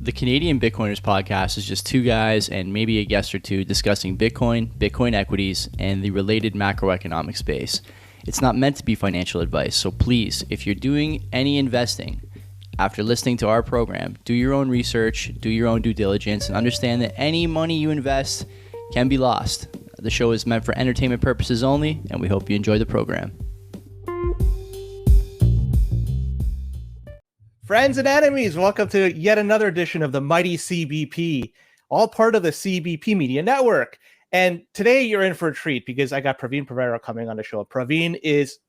The Canadian Bitcoiners podcast is just two guys and maybe a guest or two discussing Bitcoin, Bitcoin equities, and the related macroeconomic space. It's not meant to be financial advice, so please, if you're doing any investing, after listening to our program, do your own research, do your own due diligence, and understand that any money you invest can be lost. The show is meant for entertainment purposes only, and we hope you enjoy the program. Friends and enemies, welcome to yet another edition of the Mighty CBP, all part of the CBP Media Network. And today you're in for a treat because I got Praveen Perera coming on the show. Praveen is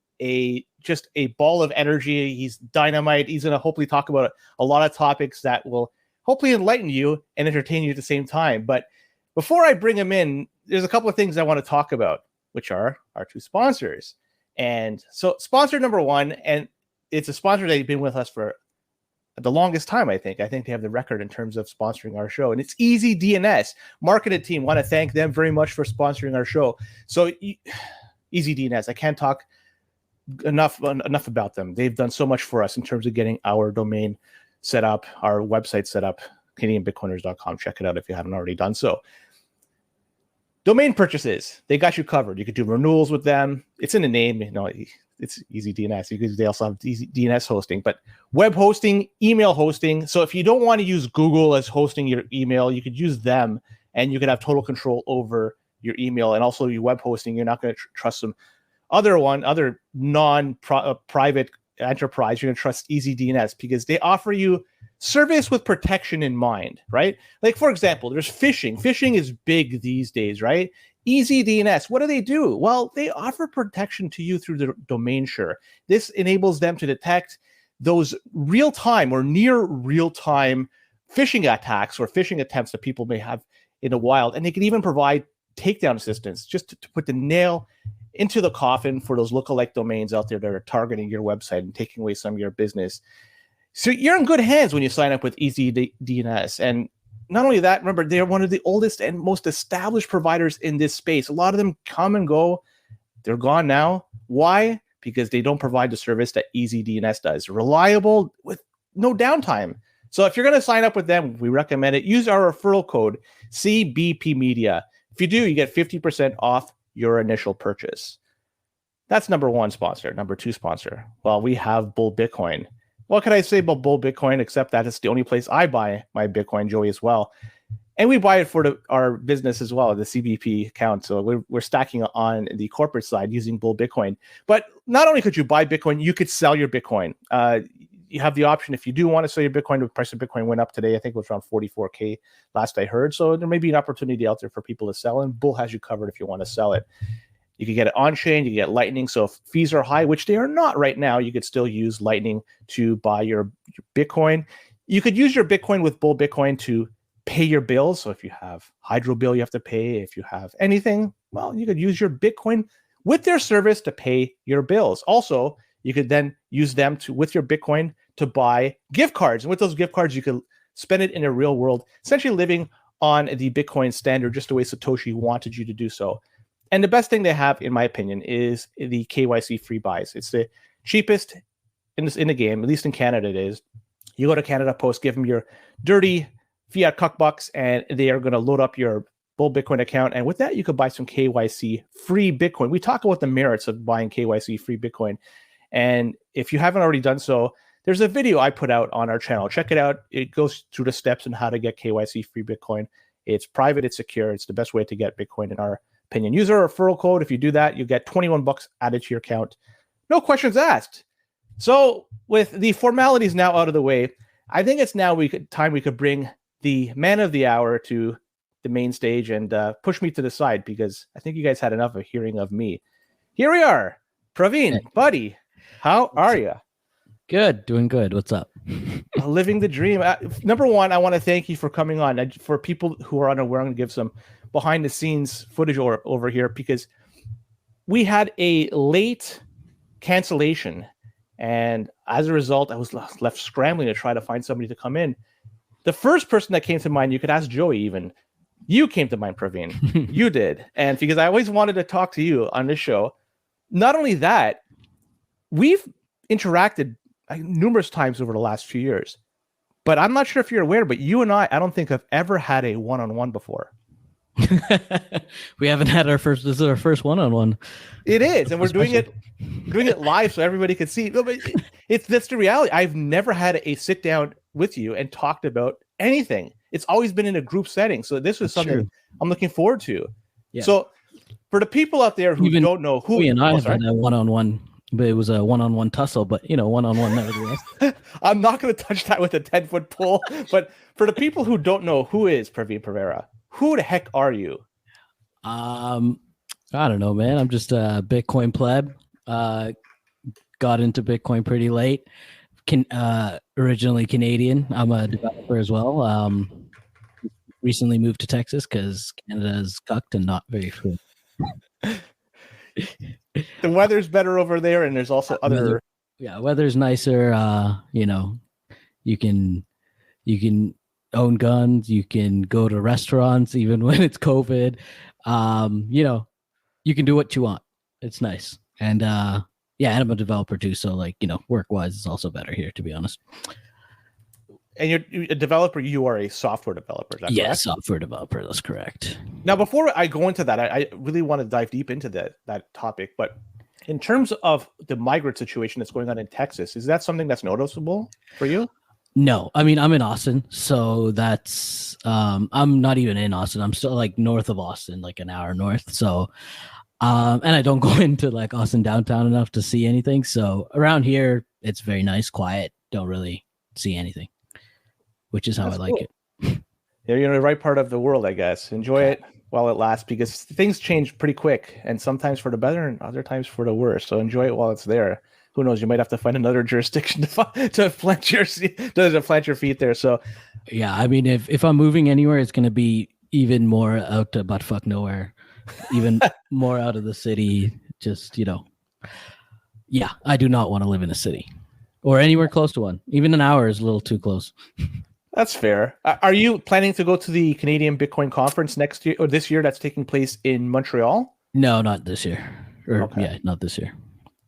just a ball of energy. He's dynamite. He's going to hopefully talk about a lot of topics that will hopefully enlighten you and entertain you at the same time. But before I bring him in, there's a couple of things I want to talk about, which are our two sponsors. And so sponsor number one, and it's a sponsor that has been with us for the longest time, I think. I think they have the record in terms of sponsoring our show. And it's Easy DNS. Marketing team, want to thank them very much for sponsoring our show. So Easy DNS, I can't talk enough about them. They've done so much for us in terms of getting our domain set up, our website set up, CanadianBitcoiners.com. Check it out if you haven't already done so. Domain purchases, they got you covered. You could do renewals with them. It's in the name, it's Easy DNS because they also have Easy DNS hosting, but web hosting, email hosting. So if you don't want to use Google as hosting your email, you could use them and you could have total control over your email and also your web hosting. You're not going to trust some other non-private enterprise. You're going to trust Easy DNS because they offer you service with protection in mind, right? Like, for example, there's phishing. Phishing is big these days, right? Easy DNS, what do? Well, they offer protection to you through the domain share. This enables them to detect those real-time or near real-time phishing attacks or phishing attempts that people may have in the wild. And they can even provide takedown assistance just to put the nail into the coffin for those lookalike domains out there that are targeting your website and taking away some of your business. So you're in good hands when you sign up with Easy DNS. And not only that, remember, they're one of the oldest and most established providers in this space. A lot of them come and go. They're gone now. Why? Because they don't provide the service that Easy DNS does. Reliable with no downtime. So if you're going to sign up with them, we recommend it. Use our referral code, CBP Media. If you do, you get 50% off your initial purchase. That's number one sponsor. Number two sponsor. Well, we have Bull Bitcoin. What can I say about Bull Bitcoin except that it's the only place I buy my Bitcoin, Joey, as well. And we buy it for our business as well, the CBP account. So we're stacking on the corporate side using Bull Bitcoin. But not only could you buy Bitcoin, you could sell your Bitcoin. You have the option if you do want to sell your Bitcoin. The price of Bitcoin went up today. I think it was around 44K last I heard. So there may be an opportunity out there for people to sell, and Bull has you covered if you want to sell it. You can get it on-chain, you can get Lightning. So if fees are high, which they are not right now, you could still use Lightning to buy your Bitcoin. You could use your Bitcoin with Bull Bitcoin to pay your bills. So if you have hydro bill you have to pay, if you have anything, well, you could use your Bitcoin with their service to pay your bills. Also, you could then use them with your Bitcoin to buy gift cards. And with those gift cards, you could spend it in a real world, essentially living on the Bitcoin standard, just the way Satoshi wanted you to do so. And the best thing they have, in my opinion, is the kyc-free buys. It's the cheapest in the game, at least in Canada it is. You go to Canada Post, give them your dirty fiat cuck bucks, and they are going to load up your Bull Bitcoin account. And with that, you could buy some kyc-free Bitcoin. We talk about the merits of buying kyc-free Bitcoin. And if you haven't already done so, there's a video I put out on our channel. Check it out. It goes through the steps on how to get kyc-free Bitcoin. It's private, it's secure. It's the best way to get Bitcoin in our opinion. Use our referral code. If you do that, you get $21 added to your account. No questions asked. So with the formalities now out of the way, I think it's now time we could bring the man of the hour to the main stage and push me to the side because I think you guys had enough of hearing of me. Here we are. Praveen, buddy, how are you? Good, doing good. What's up? Living the dream. Number one, I want to thank you for coming on. For people who are unaware, I'm going to give some behind the scenes footage over here because we had a late cancellation. And as a result, I was left scrambling to try to find somebody to come in. The first person that came to mind, you could ask Joey even. You came to mind, Praveen. You did. And because I always wanted to talk to you on this show. Not only that, we've interacted numerous times over the last few years. But I'm not sure if you're aware, but you and I don't think have ever had a one-on-one before. We haven't had this is our first one-on-one. It is, and we're doing it live so everybody can see. No, but that's the reality. I've never had a sit down with you and talked about anything. It's always been in a group setting. So this was something I'm looking forward to. Yeah. So for the people out there who don't know who we and I have had a one-on-one, but it was a one-on-one tussle, but one-on-one nevertheless. I'm not going to touch that with a 10-foot pole, but for the people who don't know, who is Praveen Perera? Who the heck are you? I don't know, man. I'm just a Bitcoin pleb. Got into Bitcoin pretty late. Originally Canadian. I'm a developer as well. Recently moved to Texas because Canada's cucked and not very free. The weather's better over there, and there's also other. Weather's nicer. You can own guns. You can go to restaurants even when it's COVID. You can do what you want. It's nice. And and I'm a developer too. So work wise is also better here, to be honest. And you're a developer. You are a software developer. Is that correct? Software developer. That's correct. Now, before I go into that, I really want to dive deep into that topic. But in terms of the migrant situation that's going on in Texas, is that something that's noticeable for you? No, I mean, I'm in Austin, so that's I'm not even in Austin. I'm still north of Austin, like an hour north. So and I don't go into Austin downtown enough to see anything. So around here, it's very nice, quiet. Don't really see anything, which is how I like it. Yeah, you're in the right part of the world, I guess. Enjoy it while it lasts, because things change pretty quick, and sometimes for the better and other times for the worse. So enjoy it while it's there. Who knows? You might have to find another jurisdiction to plant your feet there. So, yeah, I mean, if I'm moving anywhere, it's going to be even more out to buttfuck nowhere, even more out of the city. Just yeah, I do not want to live in a city or anywhere close to one. Even an hour is a little too close. That's fair. Are you planning to go to the Canadian Bitcoin conference next year or this year? That's taking place in Montreal. No, not this year. Not this year.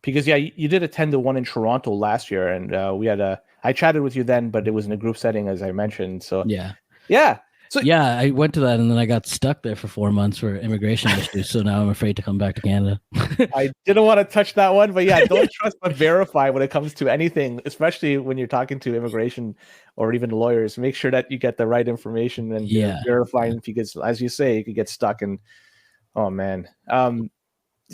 Because you did attend the one in Toronto last year, and I chatted with you then, but it was in a group setting, as I mentioned. So yeah. So I went to that, and then I got stuck there for 4 months for immigration issues. So now I'm afraid to come back to Canada. I didn't want to touch that one, but don't trust but verify when it comes to anything, especially when you're talking to immigration or even lawyers. Make sure that you get the right information and verifying, because as you say, you could get stuck. And oh man.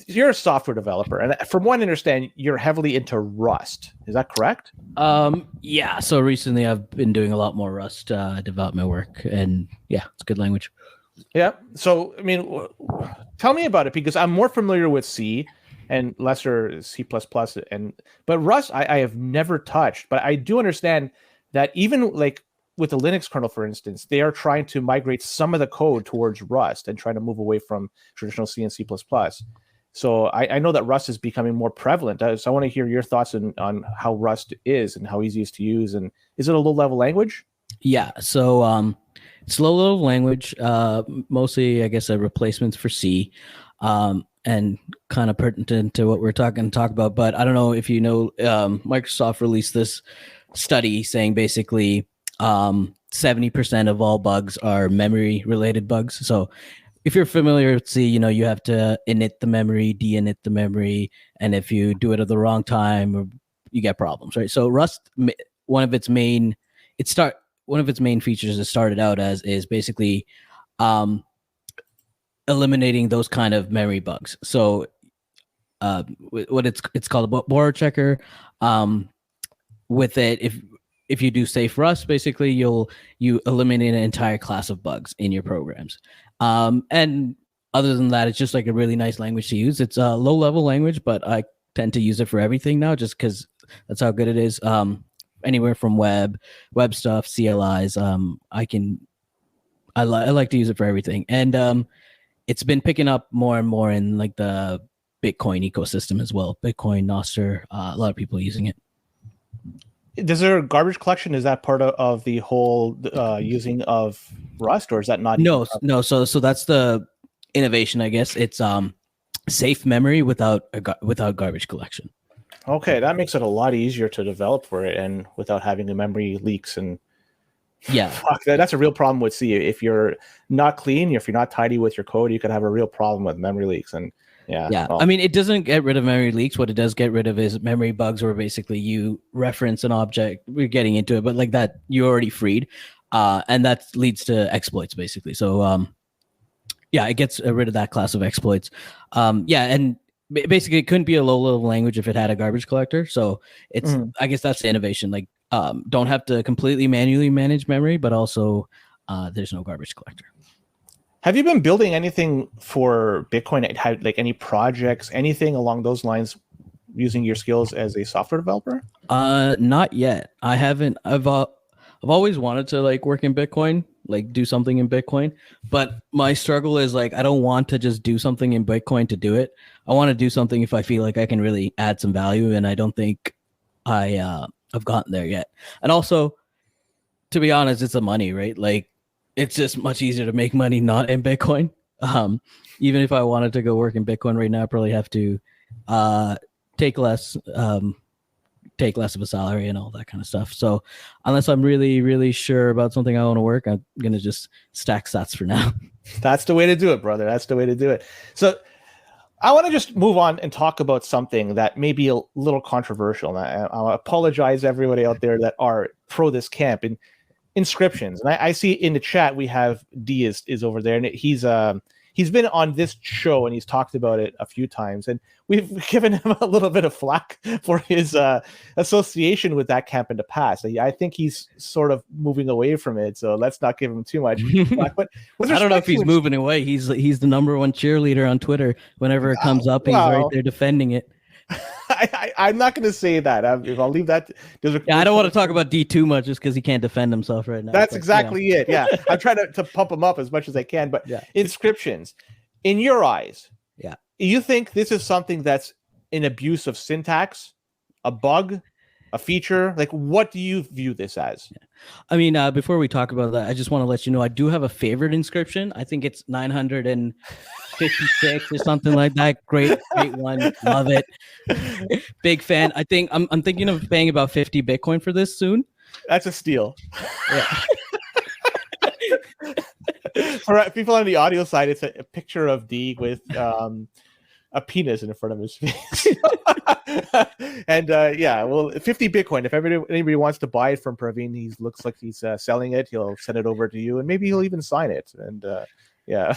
You're a software developer, and from what I understand, you're heavily into Rust. Is that correct? Yeah. So recently, I've been doing a lot more Rust development work, and it's a good language. Yeah. So, I mean, tell me about it, because I'm more familiar with C and lesser C++, but Rust I have never touched. But I do understand that even with the Linux kernel, for instance, they are trying to migrate some of the code towards Rust and trying to move away from traditional C and C++. So I know that Rust is becoming more prevalent. So I want to hear your thoughts on how Rust is and how easy it is to use. And is it a low-level language? Yeah. So it's a low-level language, mostly, I guess, a replacement for C, and kind of pertinent to what we're talk about. But I don't know if you know, Microsoft released this study saying basically 70% of all bugs are memory-related bugs. So if you're familiar with C, you have to init the memory, de-init the memory, and if you do it at the wrong time, you get problems, right? So Rust, one of its main features it started out as is basically eliminating those kind of memory bugs. So what it's called a borrow checker. With it, if you do safe Rust, basically you eliminate an entire class of bugs in your programs. And other than that, it's just a really nice language to use. It's a low-level language, but I tend to use it for everything now, just because that's how good it is. Anywhere from web stuff, CLIs. I like to use it for everything, and it's been picking up more and more in the Bitcoin ecosystem as well. Bitcoin, Nostr, a lot of people using it. Is there a garbage collection? Is that part of the whole using of Rust, or is that not? No. So that's the innovation, I guess. It's safe memory without garbage collection. Okay, that makes it a lot easier to develop for it, and without having the memory leaks and Yeah. Fuck, that's a real problem with C. If you're not clean, if you're not tidy with your code, you could have a real problem with memory leaks. And Yeah. well, I mean, it doesn't get rid of memory leaks. What it does get rid of is memory bugs, where basically you reference an object. We're getting into it, but like that, you already freed. And that leads to exploits, basically. So, yeah, it gets rid of that class of exploits. Yeah. And basically, it couldn't be a low-level language if it had a garbage collector. So it's, I guess that's the innovation. Like, don't have to completely manually manage memory, but also there's no garbage collector. have you been building anything for Bitcoin? Like any projects, anything along those lines, using your skills as a software developer? Not yet. I haven't. I've always wanted to like work in Bitcoin, like do something in Bitcoin. But my struggle is like I don't want to just do something in Bitcoin to do it. I want to do something if I feel like I can really add some value, and I don't think I've gotten there yet. And also, to be honest, it's the money, right? Like, it's just much easier to make money not in Bitcoin. Even if I wanted to go work in Bitcoin right now, I probably have to take less of a salary and all that kind of stuff. So unless I'm really, really sure about something I want to work, I'm going to just stack sats for now. That's the way to do it, brother. That's the way to do it. So I want to just move on and talk about something that may be a little controversial. And I'll apologize to everybody out there that are pro this camp. And inscriptions. And I see in the chat we have D is over there, and he's been on this show and he's talked about it a few times, and we've given him a little bit of flack for his association with that camp in the past. I think he's sort of moving away from it, so let's not give him too much flack. But I don't know if he's moving away. He's the number one cheerleader on Twitter. Whenever it comes up, he's right there defending it. I'm not going to say that. I'll leave that. I don't want to talk about D too much just because he can't defend himself right now. That's exactly it. Yeah. I'm trying to pump him up as much as I can. But inscriptions, in your eyes, you think this is something that's an abuse of syntax, a bug, a feature? Like, what do you view this as? I mean, before we talk about that, I just want to let you know I do have a favorite inscription. I think it's 956 or something like that. Great one. Love it. Big fan. I think I'm thinking of paying about 50 Bitcoin for this soon. That's a steal. Yeah. For people on the audio side, it's a picture of D with a penis in front of his face. And well, 50 Bitcoin. If anybody wants to buy it from Praveen, he looks like he's selling it. He'll send it over to you, and maybe he'll even sign it. And but yeah,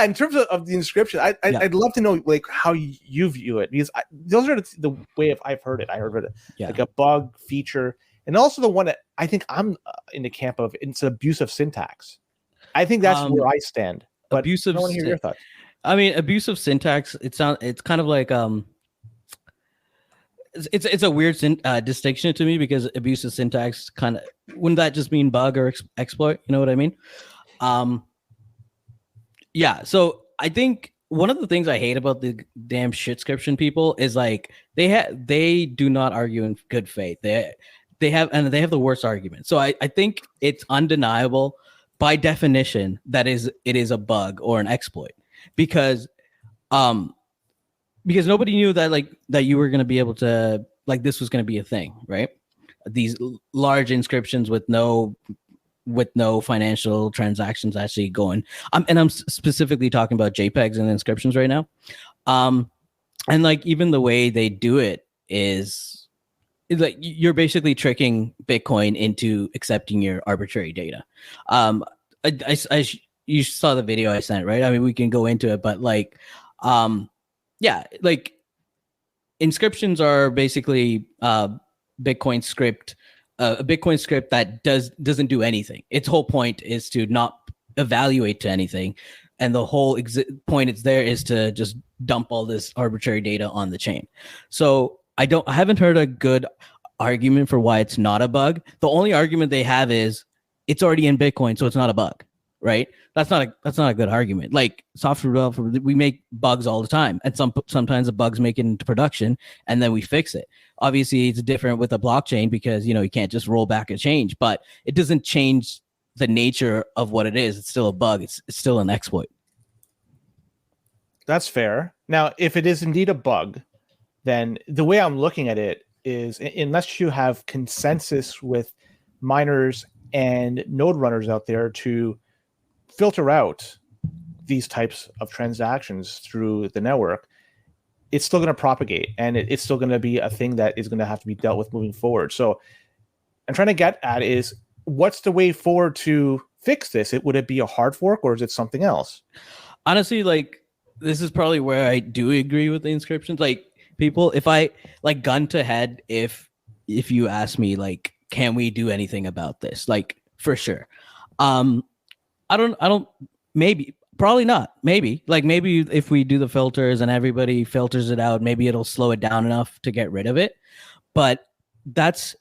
in terms of the inscription, I'd love to know like how you view it, because those are the way I've heard it. I heard it like a bug, feature, and also the one that I think I'm in the camp of. It's abusive syntax. I think that's where I stand. But abusive. I want to hear your thoughts. I mean, abusive syntax. It's kind of like it's a weird distinction to me, because abusive syntax kind of, wouldn't that just mean bug or exploit? You know what I mean? So I think one of the things I hate about the damn shitscription people is like they do not argue in good faith. They have the worst argument. So I think it's undeniable by definition that it is a bug or an exploit, because nobody knew that that you were going to be able to, like, this was going to be a thing, right? These large inscriptions with no financial transactions actually going. And I'm specifically talking about JPEGs and inscriptions right now. And like even the way they do it is like you're basically tricking Bitcoin into accepting your arbitrary data. You saw the video I sent, right? I mean, we can go into it, but like, like inscriptions are basically Bitcoin script. A Bitcoin script that doesn't do anything. Its whole point is to not evaluate to anything, and the whole point it's there is to just dump all this arbitrary data on the chain. So I haven't heard a good argument for why it's not a bug. The only argument they have is it's already in Bitcoin, so it's not a bug, right? That's not a good argument. Like software developer, we make bugs all the time, and sometimes the bugs make it into production, and then we fix it. Obviously, it's different with a blockchain because you can't just roll back a change, but it doesn't change the nature of what it is. It's still a bug. It's still an exploit. That's fair. Now, if it is indeed a bug, then the way I'm looking at it is, unless you have consensus with miners and node runners out there to filter out these types of transactions through the network, it's still going to propagate, and it's still going to be a thing that is going to have to be dealt with moving forward. So I'm trying to get at is, what's the way forward to fix this? Would it be a hard fork, or is it something else? Honestly, like, this is probably where I do agree with the inscriptions. Like, people, if I like gun to head, if you ask me, like, can we do anything about this? Like, for sure. I don't, maybe, probably not. Maybe if we do the filters and everybody filters it out, maybe it'll slow it down enough to get rid of it. But that's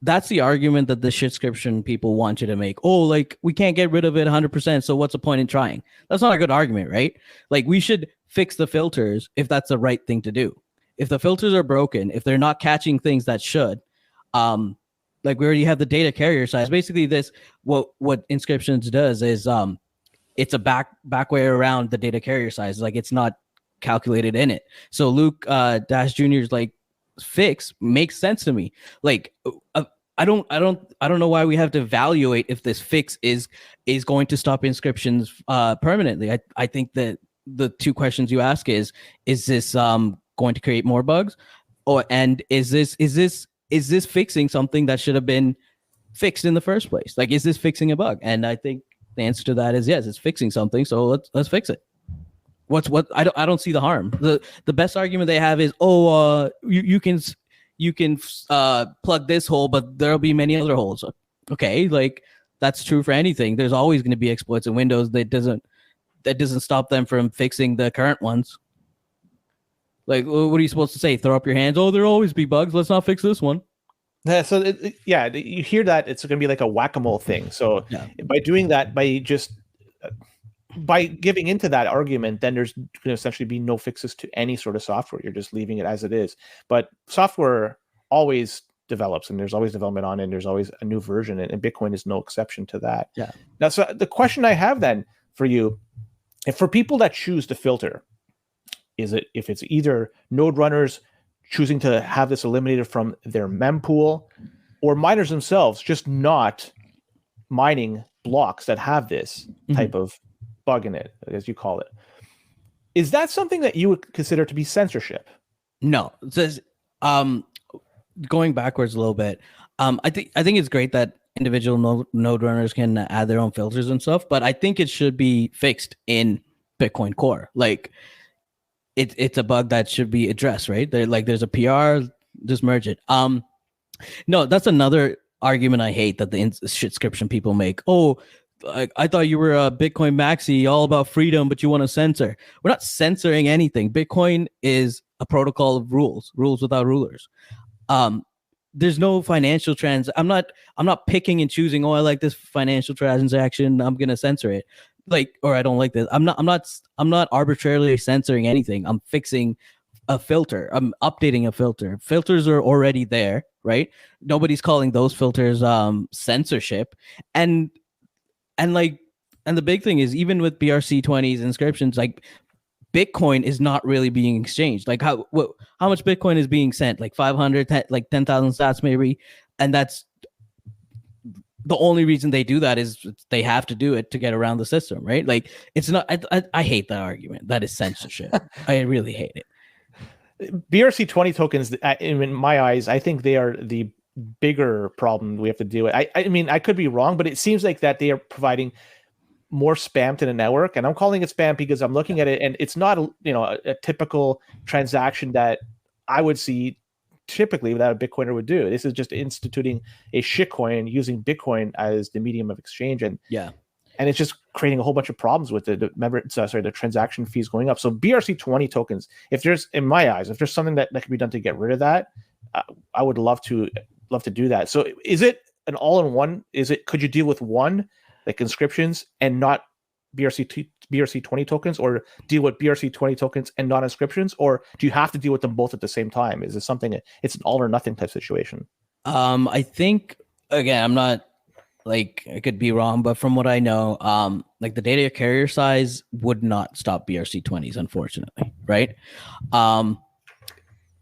the argument that the shitscription people want you to make. Oh, like, we can't get rid of it 100%, so what's the point in trying? That's not a good argument, right? Like, we should fix the filters if that's the right thing to do. If the filters are broken, if they're not catching things that should, like, we already have the data carrier size. Basically, this what inscriptions does is it's a back way around the data carrier size. Like, it's not calculated in it. So Luke Dash Jr.'s like fix makes sense to me. Like, I don't know why we have to evaluate if this fix is going to stop inscriptions permanently. I think that the two questions you ask is this going to create more bugs, and is this fixing something that should have been fixed in the first place? Like, is this fixing a bug? And I think the answer to that is yes, it's fixing something. So let's fix it. I don't see the harm. The best argument they have is, you can plug this hole, but there'll be many other holes. Okay, like, that's true for anything. There's always going to be exploits in Windows. That doesn't stop them from fixing the current ones. Like, what are you supposed to say? Throw up your hands? Oh, there'll always be bugs. Let's not fix this one. Yeah, so you hear that it's going to be like a whack-a-mole thing. So by doing that, by giving into that argument, then there's going to essentially be no fixes to any sort of software. You're just leaving it as it is. But software always develops, and there's always development on it, and there's always a new version, and Bitcoin is no exception to that. Yeah. Now, so the question I have then for you, if for people that choose to filter, if it's either node runners choosing to have this eliminated from their mempool, or miners themselves just not mining blocks that have this type of bug in it, as you call it, is that something that you would consider to be censorship? No. It says, going backwards a little bit, I think it's great that individual node runners can add their own filters and stuff, but I think it should be fixed in Bitcoin Core. Like, it's a bug that should be addressed, right? There's a PR, just merge it. No, that's another argument I hate that the shitscription people make. Oh, I thought you were a Bitcoin Maxi, all about freedom, but you want to censor. We're not censoring anything. Bitcoin is a protocol of rules without rulers. There's no financial I'm not picking and choosing, oh, I like this financial transaction, I'm gonna censor it. Like, or I don't like this. I'm not arbitrarily censoring anything. I'm fixing a filter. I'm updating a filter. Filters are already there, right? Nobody's calling those filters censorship. And the big thing is, even with BRC20's inscriptions, like, Bitcoin is not really being exchanged. Like, how much Bitcoin is being sent? Like 500, like 10,000 sats maybe. And that's the only reason they do that is they have to do it to get around the system, right? Like, it's not. I hate that argument. That is censorship. I really hate it. BRC20 tokens, in my eyes, I think they are the bigger problem we have to deal with. I mean, I could be wrong, but it seems like that they are providing more spam to the network, and I'm calling it spam because I'm looking at it, and it's not a typical transaction that I would see typically that a Bitcoiner would do. This is just instituting a shitcoin using Bitcoin as the medium of exchange, and it's just creating a whole bunch of problems with the transaction fees going up. So BRC20 tokens, in my eyes, if there's something that can be done to get rid of that, I would love to do that. So is it an all-in-one? Could you deal with one, like inscriptions, and not BRC20 tokens, or deal with BRC20 tokens and not inscriptions, or do you have to deal with them both at the same time? Is it something, it's an all or nothing type situation? I think, again, I'm not, like, I could be wrong, but from what I know, like, the data carrier size would not stop BRC20s, unfortunately, right?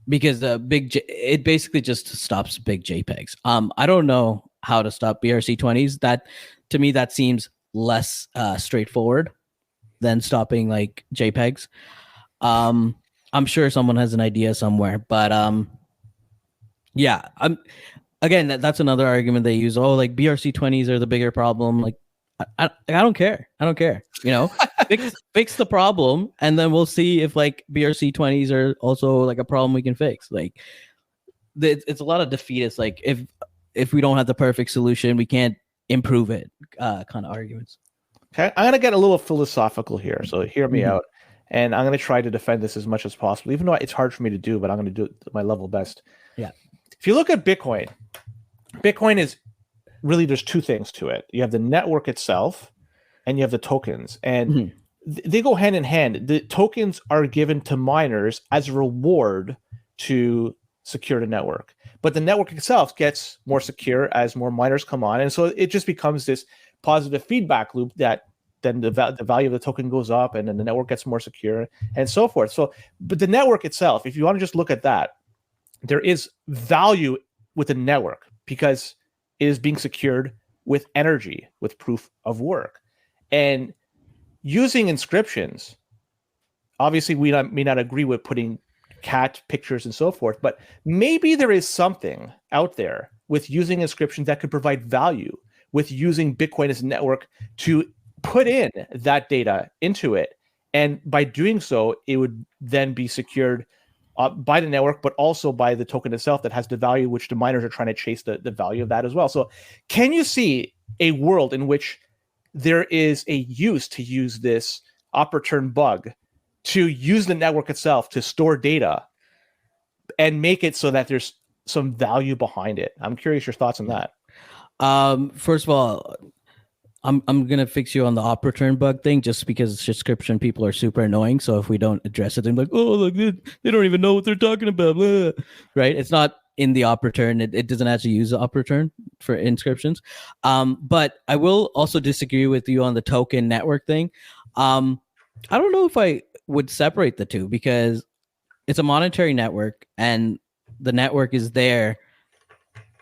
Because it basically just stops big JPEGs. I don't know how to stop BRC20s. That to me, that seems less straightforward than stopping like JPEGs. I'm sure someone has an idea somewhere, but yeah, again, that's another argument they use. Oh, like BRC20s are the bigger problem. Like, I don't care. I don't care. You know, fix the problem, and then we'll see if like BRC20s are also like a problem we can fix. Like, it's a lot of defeatist. Like, if we don't have the perfect solution, we can't improve it. Kind of arguments. Okay, I'm gonna get a little philosophical here, so hear me out, and I'm gonna try to defend this as much as possible, even though it's hard for me to do. But I'm gonna do my level best. Yeah. If you look at Bitcoin, Bitcoin is really, there's two things to it. You have the network itself and you have the tokens, and they go hand in hand. The tokens are given to miners as a reward to secure the network, but the network itself gets more secure as more miners come on, and so it just becomes this positive feedback loop that then the value of the token goes up, and then the network gets more secure, and so forth. So, but the network itself, if you want to just look at that, there is value with the network because it is being secured with energy, with proof of work. And using inscriptions, obviously we may not agree with putting cat pictures and so forth, but maybe there is something out there with using inscriptions that could provide value, with using Bitcoin as a network to put in that data into it. And by doing so, it would then be secured by the network, but also by the token itself that has the value, which the miners are trying to chase the value of that as well. So can you see a world in which there is a use to use this op-return bug to use the network itself to store data and make it so that there's some value behind it? I'm curious your thoughts on that. First of all, I'm gonna fix you on the op return bug thing, just because subscription people are super annoying. So if we don't address it, they're like, oh, look, they don't even know what they're talking about, blah. Right? It's not in the op return. It doesn't actually use the op return for inscriptions. But I will also disagree with you on the token network thing. I don't know if I would separate the two, because it's a monetary network, and the network is there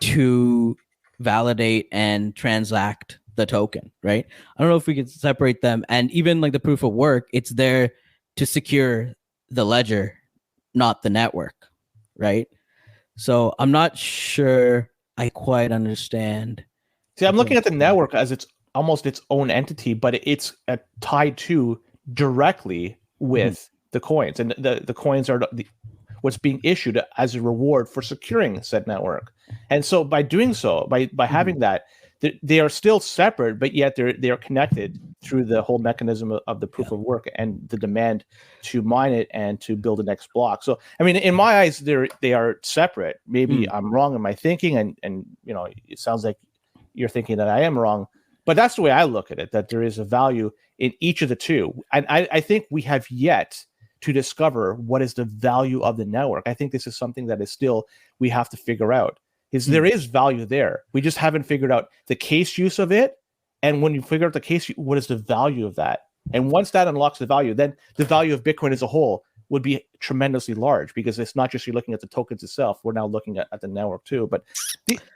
to validate and transact the token, right? I don't know if we could separate them. And even like the proof of work, it's there to secure the ledger, not the network, right? So I'm not sure I quite understand. See, I'm looking at the network as it's almost its own entity, but it's tied to directly with the coins, and the coins are what's being issued as a reward for securing said network. And so by doing so, by having that, they are still separate, but yet they are connected through the whole mechanism of the proof of work and the demand to mine it and to build the next block. So, I mean, in my eyes, they are separate. Maybe I'm wrong in my thinking, and you know, it sounds like you're thinking that I am wrong, but that's the way I look at it. That there is a value in each of the two, and I think we have yet to discover what is the value of the network. I think this is something that is still we have to figure out. There is value there. We just haven't figured out the case use of it. And when you figure out the case, what is the value of that? And once that unlocks the value, then the value of Bitcoin as a whole would be tremendously large, because it's not just you're looking at the tokens itself. We're now looking at the network too. But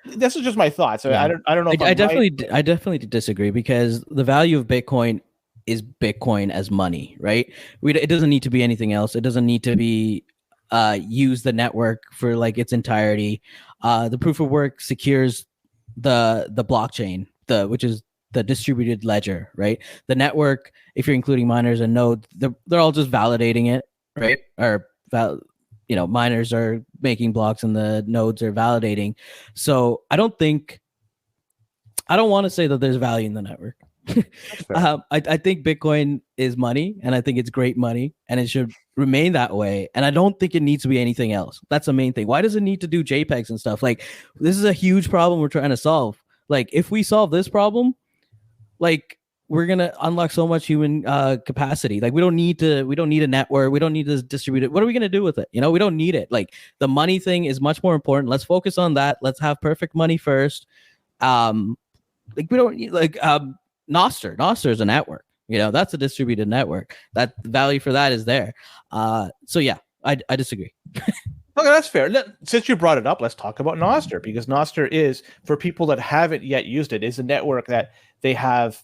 this is just my thoughts. Yeah. I don't know. I definitely disagree, because the value of Bitcoin is Bitcoin as money, right? It doesn't need to be anything else. It doesn't need to be use the network for like its entirety. The proof of work secures the blockchain, which is the distributed ledger, right? The network, if you're including miners and nodes, they're all just validating it, right? Or miners are making blocks and the nodes are validating. So I don't want to say that there's value in the network. I think Bitcoin is money, and I think it's great money, and it should remain that way. And I don't think it needs to be anything else. That's the main thing. Why does it need to do JPEGs and stuff? Like, this is a huge problem we're trying to solve. Like, if we solve this problem, like, we're gonna unlock so much human capacity. Like, we don't need a network. We don't need to distribute it. What are we gonna do with it? You know, we don't need it. Like, the money thing is much more important. Let's focus on that. Let's have perfect money first. We don't need Nostr. Nostr is a network. You know, that's a distributed network. That value for that is there. So yeah, I disagree. Okay, that's fair. Since you brought it up, let's talk about Nostr, because Nostr is, for people that haven't yet used it, is a network that they have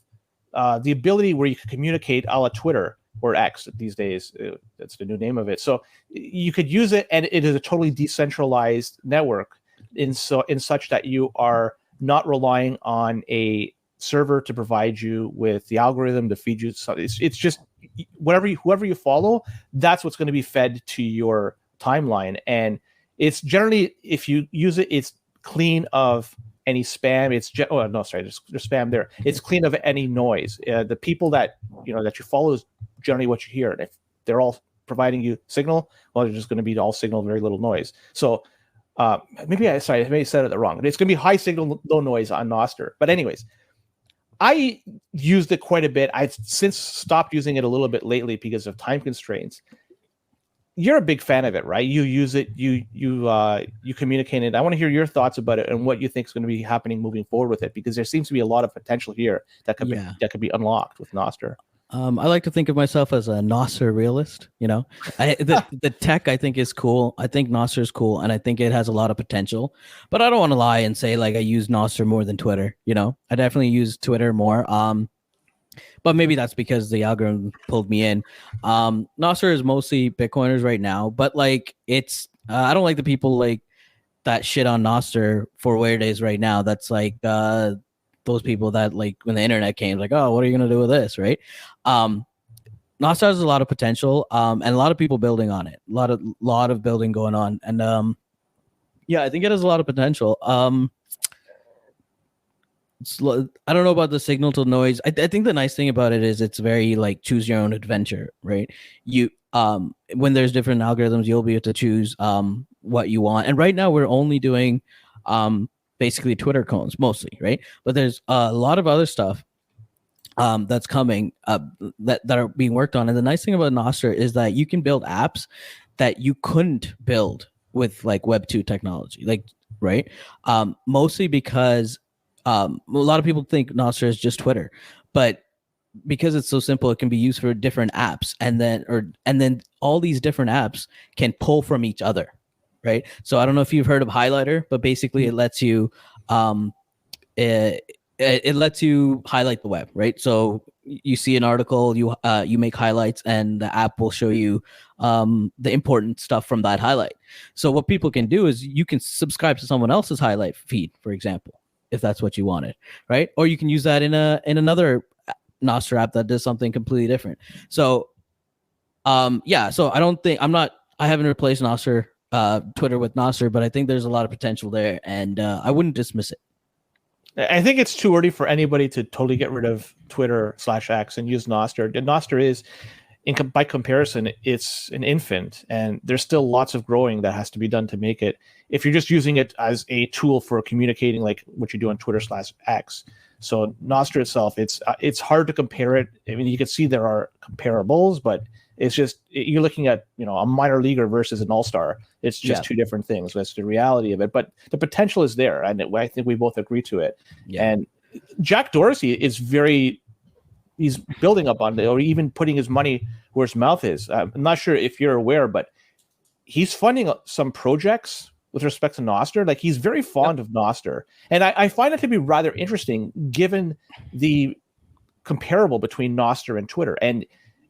the ability where you can communicate a la Twitter or X these days. That's the new name of it. So you could use it, and it is a totally decentralized network in such that you are not relying on a server to provide you with the algorithm to feed you. So it's just whoever you follow, that's what's going to be fed to your timeline. And it's generally, if you use it, it's clean of any spam. There's spam there. It's clean of any noise. The people that you follow is generally what you hear. And if they're all providing you signal, well, they're just going to be all signal, very little noise. So maybe I said it wrong. It's going to be high signal, low noise on Nostr. But anyways, I used it quite a bit. I've since stopped using it a little bit lately because of time constraints. You're a big fan of it, right? You use it, you communicate it. I want to hear your thoughts about it and what you think is going to be happening moving forward with it, because there seems to be a lot of potential here that could be unlocked with Nostr. I like to think of myself as a Nostr realist. The tech I think is cool. I think Nostr is cool, and I think it has a lot of potential. But I don't want to lie and say like I use Nostr more than Twitter. I definitely use Twitter more. But maybe that's because the algorithm pulled me in. Nostr is mostly Bitcoiners right now, but like it's I don't like the people like that shit on Nostr for where it is right now. That's like those people that like when the internet came, like, oh, what are you gonna do with this, right? Nostr has a lot of potential, and a lot of people building on it. A lot of building going on, and I think it has a lot of potential. I don't know about the signal to noise. I think the nice thing about it is it's very like choose your own adventure, right? You when there's different algorithms, you'll be able to choose what you want. And right now we're only doing basically Twitter clones mostly, right? But there's a lot of other stuff that's coming that are being worked on. And the nice thing about Nostr is that you can build apps that you couldn't build with like Web 2 technology, like right? Mostly because a lot of people think Nostr is just Twitter, but because it's so simple, it can be used for different apps, and then all these different apps can pull from each other, right? So I don't know if you've heard of Highlighter, but basically it lets you it lets you highlight the web, right? So you see an article, you make highlights, and the app will show you the important stuff from that highlight. So what people can do is you can subscribe to someone else's highlight feed, for example, if that's what you wanted, right? Or you can use that in another Nostr app that does something completely different. So so I haven't replaced Nostr Twitter with Nostr, but I think there's a lot of potential there, and I wouldn't dismiss it. I think it's too early for anybody to totally get rid of Twitter/X and use Nostr. Nostr is, by comparison, it's an infant, and there's still lots of growing that has to be done to make it. If you're just using it as a tool for communicating, like what you do on Twitter/X, so Nostr itself, it's hard to compare it. I mean, you can see there are comparables, but it's just you're looking at a minor leaguer versus an all-star. It's just two different things. That's the reality of it. But the potential is there, and I think we both agree to it. Yeah. And Jack Dorsey is he's building up on it, or even putting his money where his mouth is. I'm not sure if you're aware, but he's funding some projects with respect to Nostr. Like, he's very fond of Nostr. And I find it to be rather interesting, given the comparable between Nostr and Twitter, and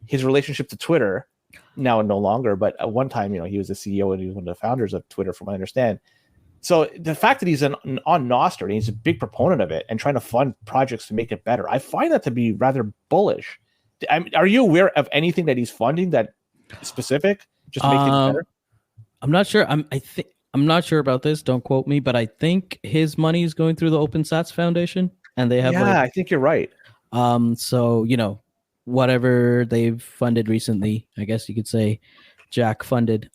his relationship to Twitter, now and no longer, but at one time, he was the CEO and he was one of the founders of Twitter, from what I understand. So the fact that he's on Nostr, and he's a big proponent of it and trying to fund projects to make it better, I find that to be rather bullish. Are you aware of anything that he's funding that specific, just to make things better? I'm not sure. I'm not sure about this. Don't quote me, but I think his money is going through the OpenSats Foundation, and they have. Yeah, I think you're right. So whatever they've funded recently, I guess you could say Jack funded.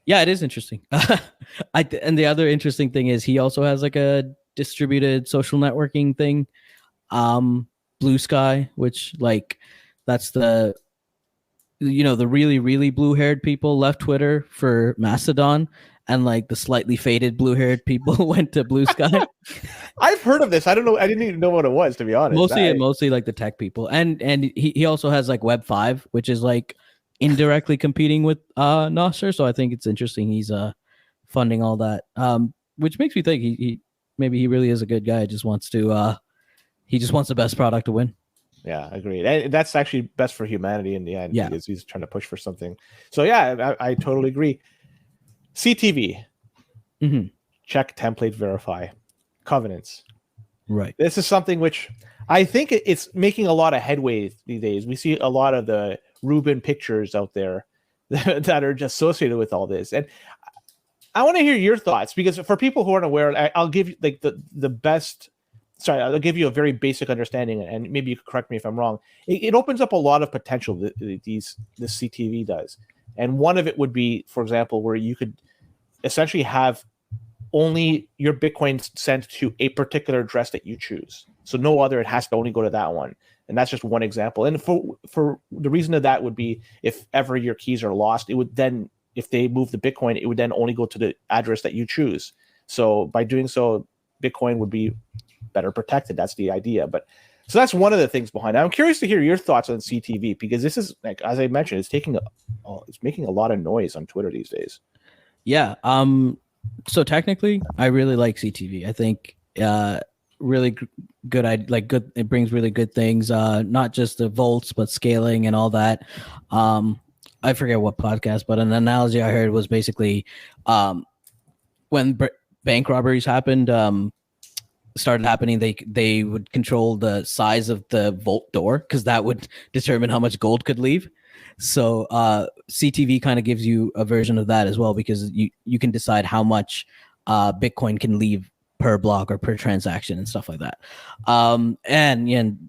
Yeah, it is interesting. And the other interesting thing is he also has like a distributed social networking thing, Blue Sky, which like that's the the really, really blue-haired people left Twitter for Mastodon, and like the slightly faded blue-haired people went to Blue Sky. I've heard of this. I don't know. I didn't even know what it was, to be honest. Mostly like the tech people, and he also has like Web 5, which is like indirectly competing with Nostr. So I think it's interesting he's funding all that, which makes me think he maybe he really is a good guy. Just wants to he just wants the best product to win. Yeah, agreed. And that's actually best for humanity in the end, Yeah. because he's trying to push for something. So yeah, I totally agree. CTV, check, template, verify, covenants. Right. This is something which I think it's making a lot of headway these days. We see a lot of the Rubin pictures out there that are just associated with all this. And I want to hear your thoughts, because for people who aren't aware, I'll give you like the best. Sorry, I'll give you a very basic understanding, and maybe you can correct me if I'm wrong. It opens up a lot of potential that this CTV does, and one of it would be, for example, where you could essentially have only your Bitcoin sent to a particular address that you choose. So no other, it has to only go to that one. And that's just one example. And for the reason of that would be, if ever your keys are lost, it would then, if they move the Bitcoin, it would then only go to the address that you choose. So by doing so, Bitcoin would be better protected. That's the idea. But so that's one of the things behind it. I'm curious to hear your thoughts on CTV, because this is, like, as I mentioned, it's making a lot of noise on Twitter these days. Yeah. So technically, I really like CTV. I think really good. It brings really good things. Not just the volts, but scaling and all that. I forget what podcast, but an analogy I heard was basically when bank robberies started happening, they would control the size of the vault door, because that would determine how much gold could leave. So CTV kind of gives you a version of that as well, because you can decide how much Bitcoin can leave per block or per transaction and stuff like that. And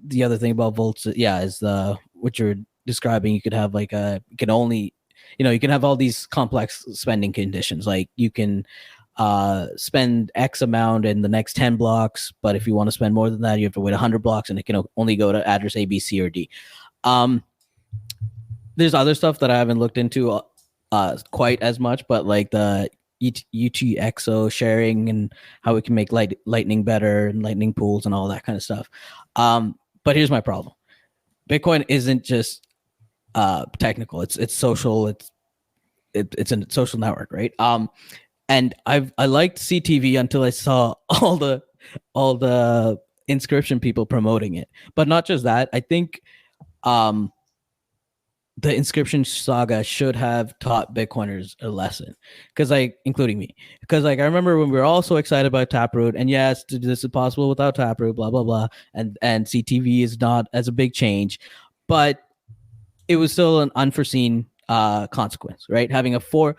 the other thing about volts, is what you're describing. You could have like you can have all these complex spending conditions. Like you can spend X amount in the next 10 blocks, but if you want to spend more than that, you have to wait 100 blocks, and it can only go to address A, B, C, or D. There's other stuff that I haven't looked into quite as much, but like the UTXO sharing and how we can make lightning better and lightning pools and all that kind of stuff. But here's my problem. Bitcoin isn't just technical. It's social. It's a social network, right? And I liked CTV until I saw all the inscription people promoting it. But not just that. I think the inscription saga should have taught Bitcoiners a lesson, including me. Because I remember when we were all so excited about Taproot, and yes, this is possible without Taproot, blah blah blah, and CTV is not as a big change, but it was still an unforeseen consequence, right? Having a 4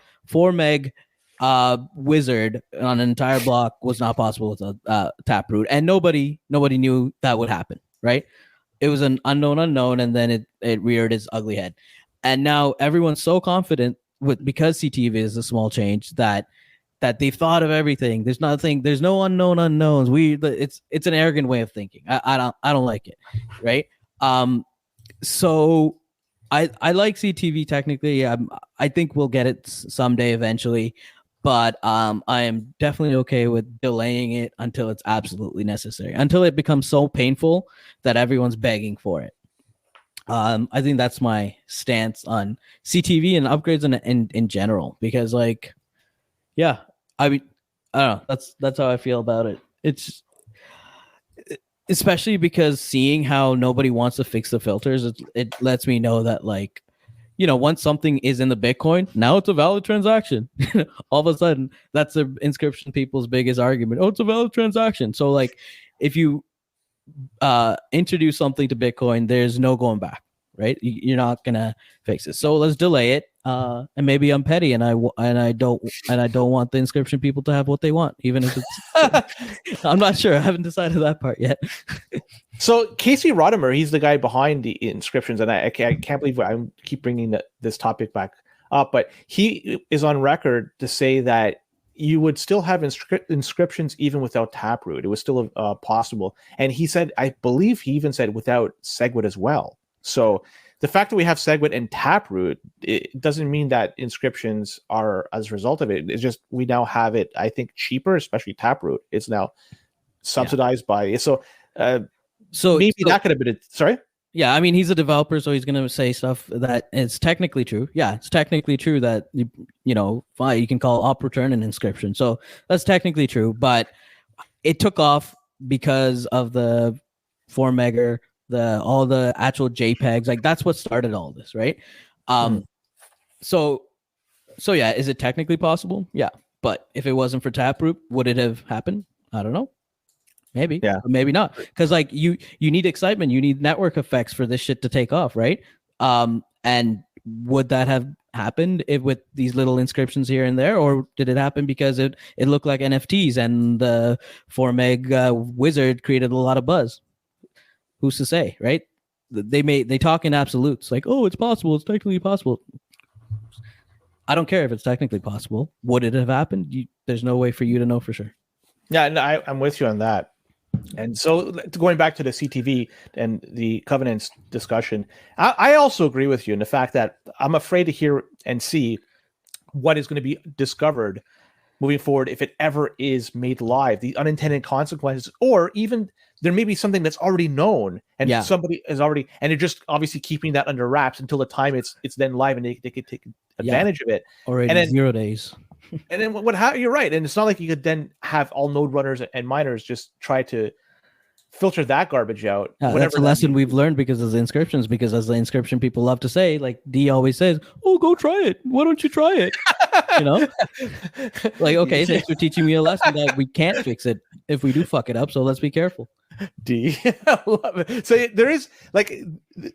meg wizard on an entire block was not possible with a Taproot, and nobody knew that would happen, right? It was an unknown, and then it reared its ugly head. And now everyone's so confident because CTV is a small change that they've thought of everything. There's no unknown unknowns. It's an arrogant way of thinking. I don't like it, right? So I like CTV technically. I think we'll get it someday eventually, but I am definitely okay with delaying it until it's absolutely necessary, until it becomes so painful that everyone's begging for it. I think that's my stance on CTV and upgrades in general, because I mean, I don't know. That's how I feel about it. It's especially because seeing how nobody wants to fix the filters, it lets me know that once something is in the Bitcoin, now it's a valid transaction. All of a sudden, that's the inscription people's biggest argument. Oh, it's a valid transaction. So if you introduce something to Bitcoin, there's no going back, right? You're not gonna fix it. So let's delay it. And maybe I'm petty, and I don't want the inscription people to have what they want, even if it's. I'm not sure. I haven't decided that part yet. So Casey Rodimer, he's the guy behind the inscriptions, and I can't believe I keep bringing this topic back up, but he is on record to say that you would still have inscriptions even without Taproot. It was still possible, and he said, I believe he even said without SegWit as well. So the fact that we have SegWit and Taproot, it doesn't mean that inscriptions are as a result of it. It's just we now have it, I think, cheaper, especially Taproot. It's now subsidized by it. So maybe that could have been it. Sorry? Yeah, I mean, he's a developer, so he's going to say stuff that is technically true. Yeah, it's technically true that, fine, you can call op return an inscription. So that's technically true, but it took off because of the 4 mega, all the actual JPEGs. Like, that's what started all this, right? So yeah, is it technically possible? Yeah, but if it wasn't for Taproot, would it have happened? I don't know. Maybe, Yeah, but maybe not. Because like you need excitement, you need network effects for this shit to take off, right? And would that have happened if with these little inscriptions here and there, or did it happen because it looked like NFTs and the 4 meg wizard created a lot of buzz? Who's to say, right? They talk in absolutes, like, oh, it's possible, it's technically possible. I don't care if it's technically possible. Would it have happened? There's no way for you to know for sure. Yeah, no, I'm with you on that. And so going back to the CTV and the covenants discussion, I also agree with you in the fact that I'm afraid to hear and see what is going to be discovered moving forward if it ever is made live, the unintended consequences, or even there may be something that's already known and somebody is already, and they're just obviously keeping that under wraps until the time it's then live and they could take advantage of it. Already and then, 0 days. And then you're right. And it's not like you could then have all node runners and miners just try to filter that garbage out. That's a lesson we've learned because of the inscriptions, because as the inscription people love to say, like D always says, oh, go try it. Why don't you try it? Like, okay, thanks for teaching me a lesson that we can't fix it if we do fuck it up. So let's be careful. D. I love it. So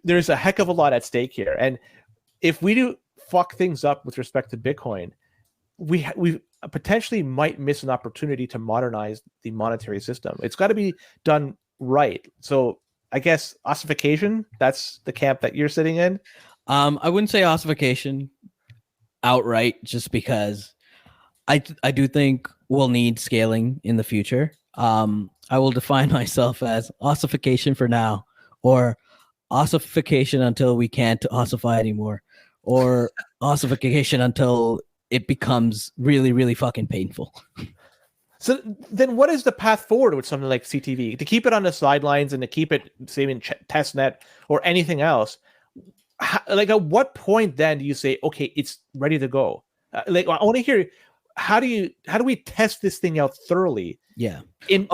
there's a heck of a lot at stake here. And if we do fuck things up with respect to Bitcoin, we potentially might miss an opportunity to modernize the monetary system. It's got to be done right. So I guess ossification, that's the camp that you're sitting in. I wouldn't say ossification outright, just because I do think we'll need scaling in the future. I will define myself as ossification for now, or ossification until we can't ossify anymore, or ossification until it becomes really, really fucking painful. So then what is the path forward with something like CTV? To keep it on the sidelines and to keep it, say, in testnet or anything else? Like, at what point then do you say, okay, it's ready to go? I want to hear, how do we test this thing out thoroughly? Yeah. In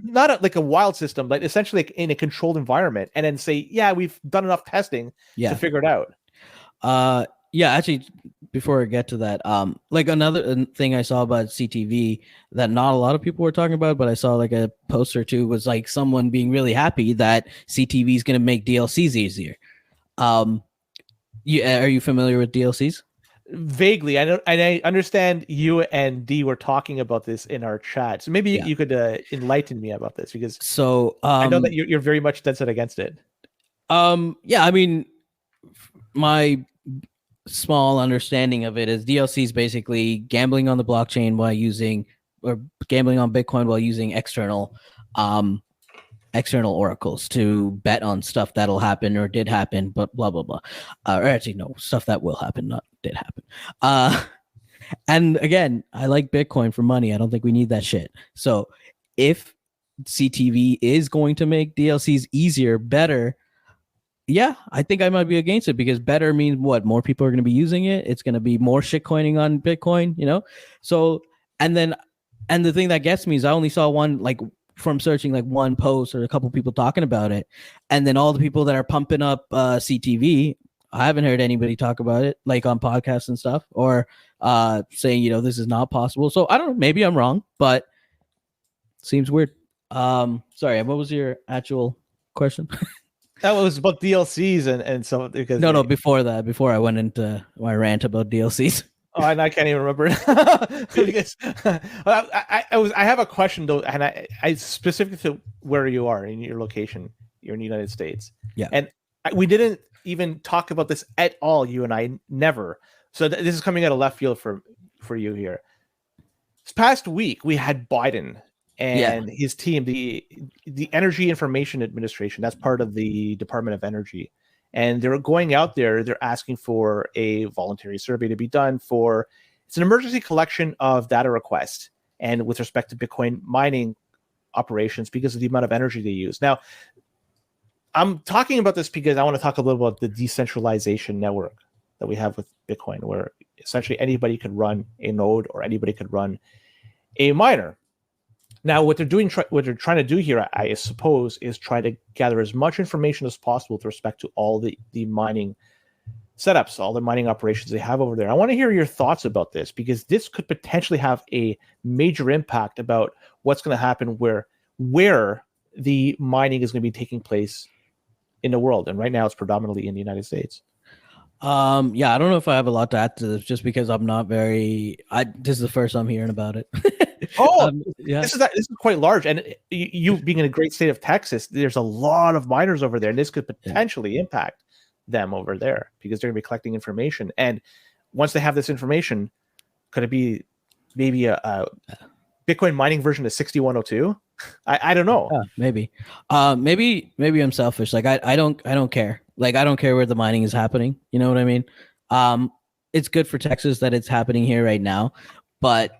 not like a wild system, but essentially like in a controlled environment, and then say, yeah, we've done enough testing to figure it out. Yeah, actually, before I get to that, like another thing I saw about CTV that not a lot of people were talking about, but I saw like a post or two, was like someone being really happy that CTV is going to make DLCs easier. Are you familiar with DLCs? Vaguely. I understand you and D were talking about this in our chat, so maybe you could enlighten me about this, because I know that you're very much dead set against it. Yeah, I mean, my small understanding of it is DLCs basically gambling on the blockchain or gambling on Bitcoin while using external oracles to bet on stuff that'll happen or did happen, but blah blah blah. Or actually, no, stuff that will happen, not did happen. And again, I like Bitcoin for money. I don't think we need that shit. So if CTV is going to make DLCs easier, better, yeah, I think I might be against it, because better means what? More people are going to be using it. It's going to be more shit coining on Bitcoin, So, and the thing that gets me is I only saw one, like, from searching, like one post or a couple people talking about it, and then all the people that are pumping up CTV, I haven't heard anybody talk about it, like on podcasts and stuff, or saying, this is not possible. So I don't know, maybe I'm wrong, but seems weird. Sorry, what was your actual question? That was about DLCs and so, because no, before that, before I went into my rant about DLCs. Oh, and I can't even remember because I have a question though, and I specific to where you are in your location. You're in the United States, and we didn't even talk about this at all. You and I never. So this is coming out of left field for you here. This past week we had Biden and his team, the Energy Information Administration. That's part of the Department of Energy. And they're going out there, they're asking for a voluntary survey to be done it's an emergency collection of data requests, and with respect to Bitcoin mining operations, because of the amount of energy they use. Now, I'm talking about this because I want to talk a little about the decentralization network that we have with Bitcoin, where essentially anybody could run a node or anybody could run a miner. Now, what they're doing, what they're trying to do here, I suppose, is try to gather as much information as possible with respect to all the mining setups, all the mining operations they have over there. I want to hear your thoughts about this, because this could potentially have a major impact about what's going to happen where the mining is going to be taking place in the world. And right now it's predominantly in the United States. Yeah, I don't know if I have a lot to add to this, just because I'm not very. This is the first I'm hearing about it. Yeah, this is quite large, and you being in a great state of Texas, there's a lot of miners over there, and this could potentially impact them over there because they're going to be collecting information. And once they have this information, could it be maybe a Bitcoin mining version of 6102? I don't know. Yeah, maybe I'm selfish. Like I don't care. Like I don't care where the mining is happening. You know what I mean? It's good for Texas that it's happening here right now, but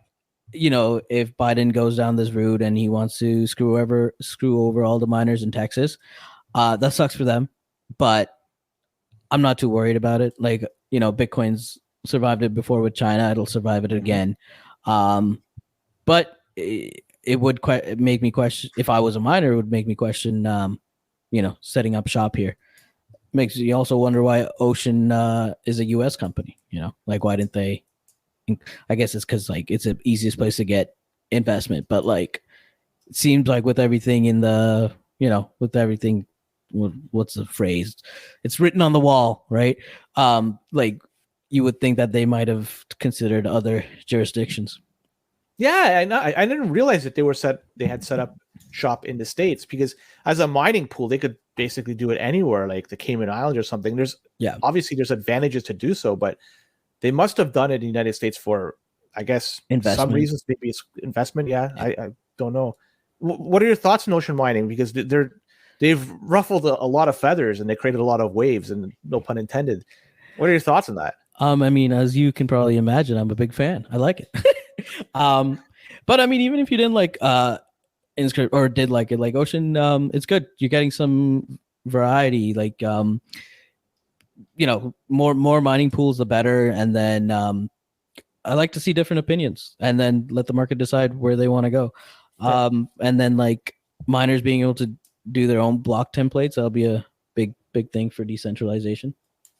if Biden goes down this route and he wants to screw over all the miners in Texas, that sucks for them. But I'm not too worried about it. Like, Bitcoin's survived it before with China. It'll survive it again. But it would make me question, if I was a miner, it would make me question, setting up shop here. Makes you also wonder why Ocean is a U.S. company. Like, why didn't they? I guess it's because it's the easiest place to get investment. But it seems like with everything in the, what's the phrase? It's written on the wall, right? You would think that they might have considered other jurisdictions. Yeah, I didn't realize that they had set up shop in the States, because as a mining pool, they could basically do it anywhere, like the Cayman Islands or something. Obviously there's advantages to do so, but they must have done it in the United States for, I guess, some reasons. Maybe it's investment. Yeah, I don't know. What are your thoughts on ocean mining? Because they've ruffled a lot of feathers and they created a lot of waves, and no pun intended. What are your thoughts on that? I mean, as you can probably imagine, I'm a big fan. I like it. But I mean, even if you didn't like Inscript or did like it, like Ocean, it's good. You're getting some variety, more mining pools, the better. And then I like to see different opinions, and then let the market decide where they want to go. And then miners being able to do their own block templates, that'll be a big thing for decentralization.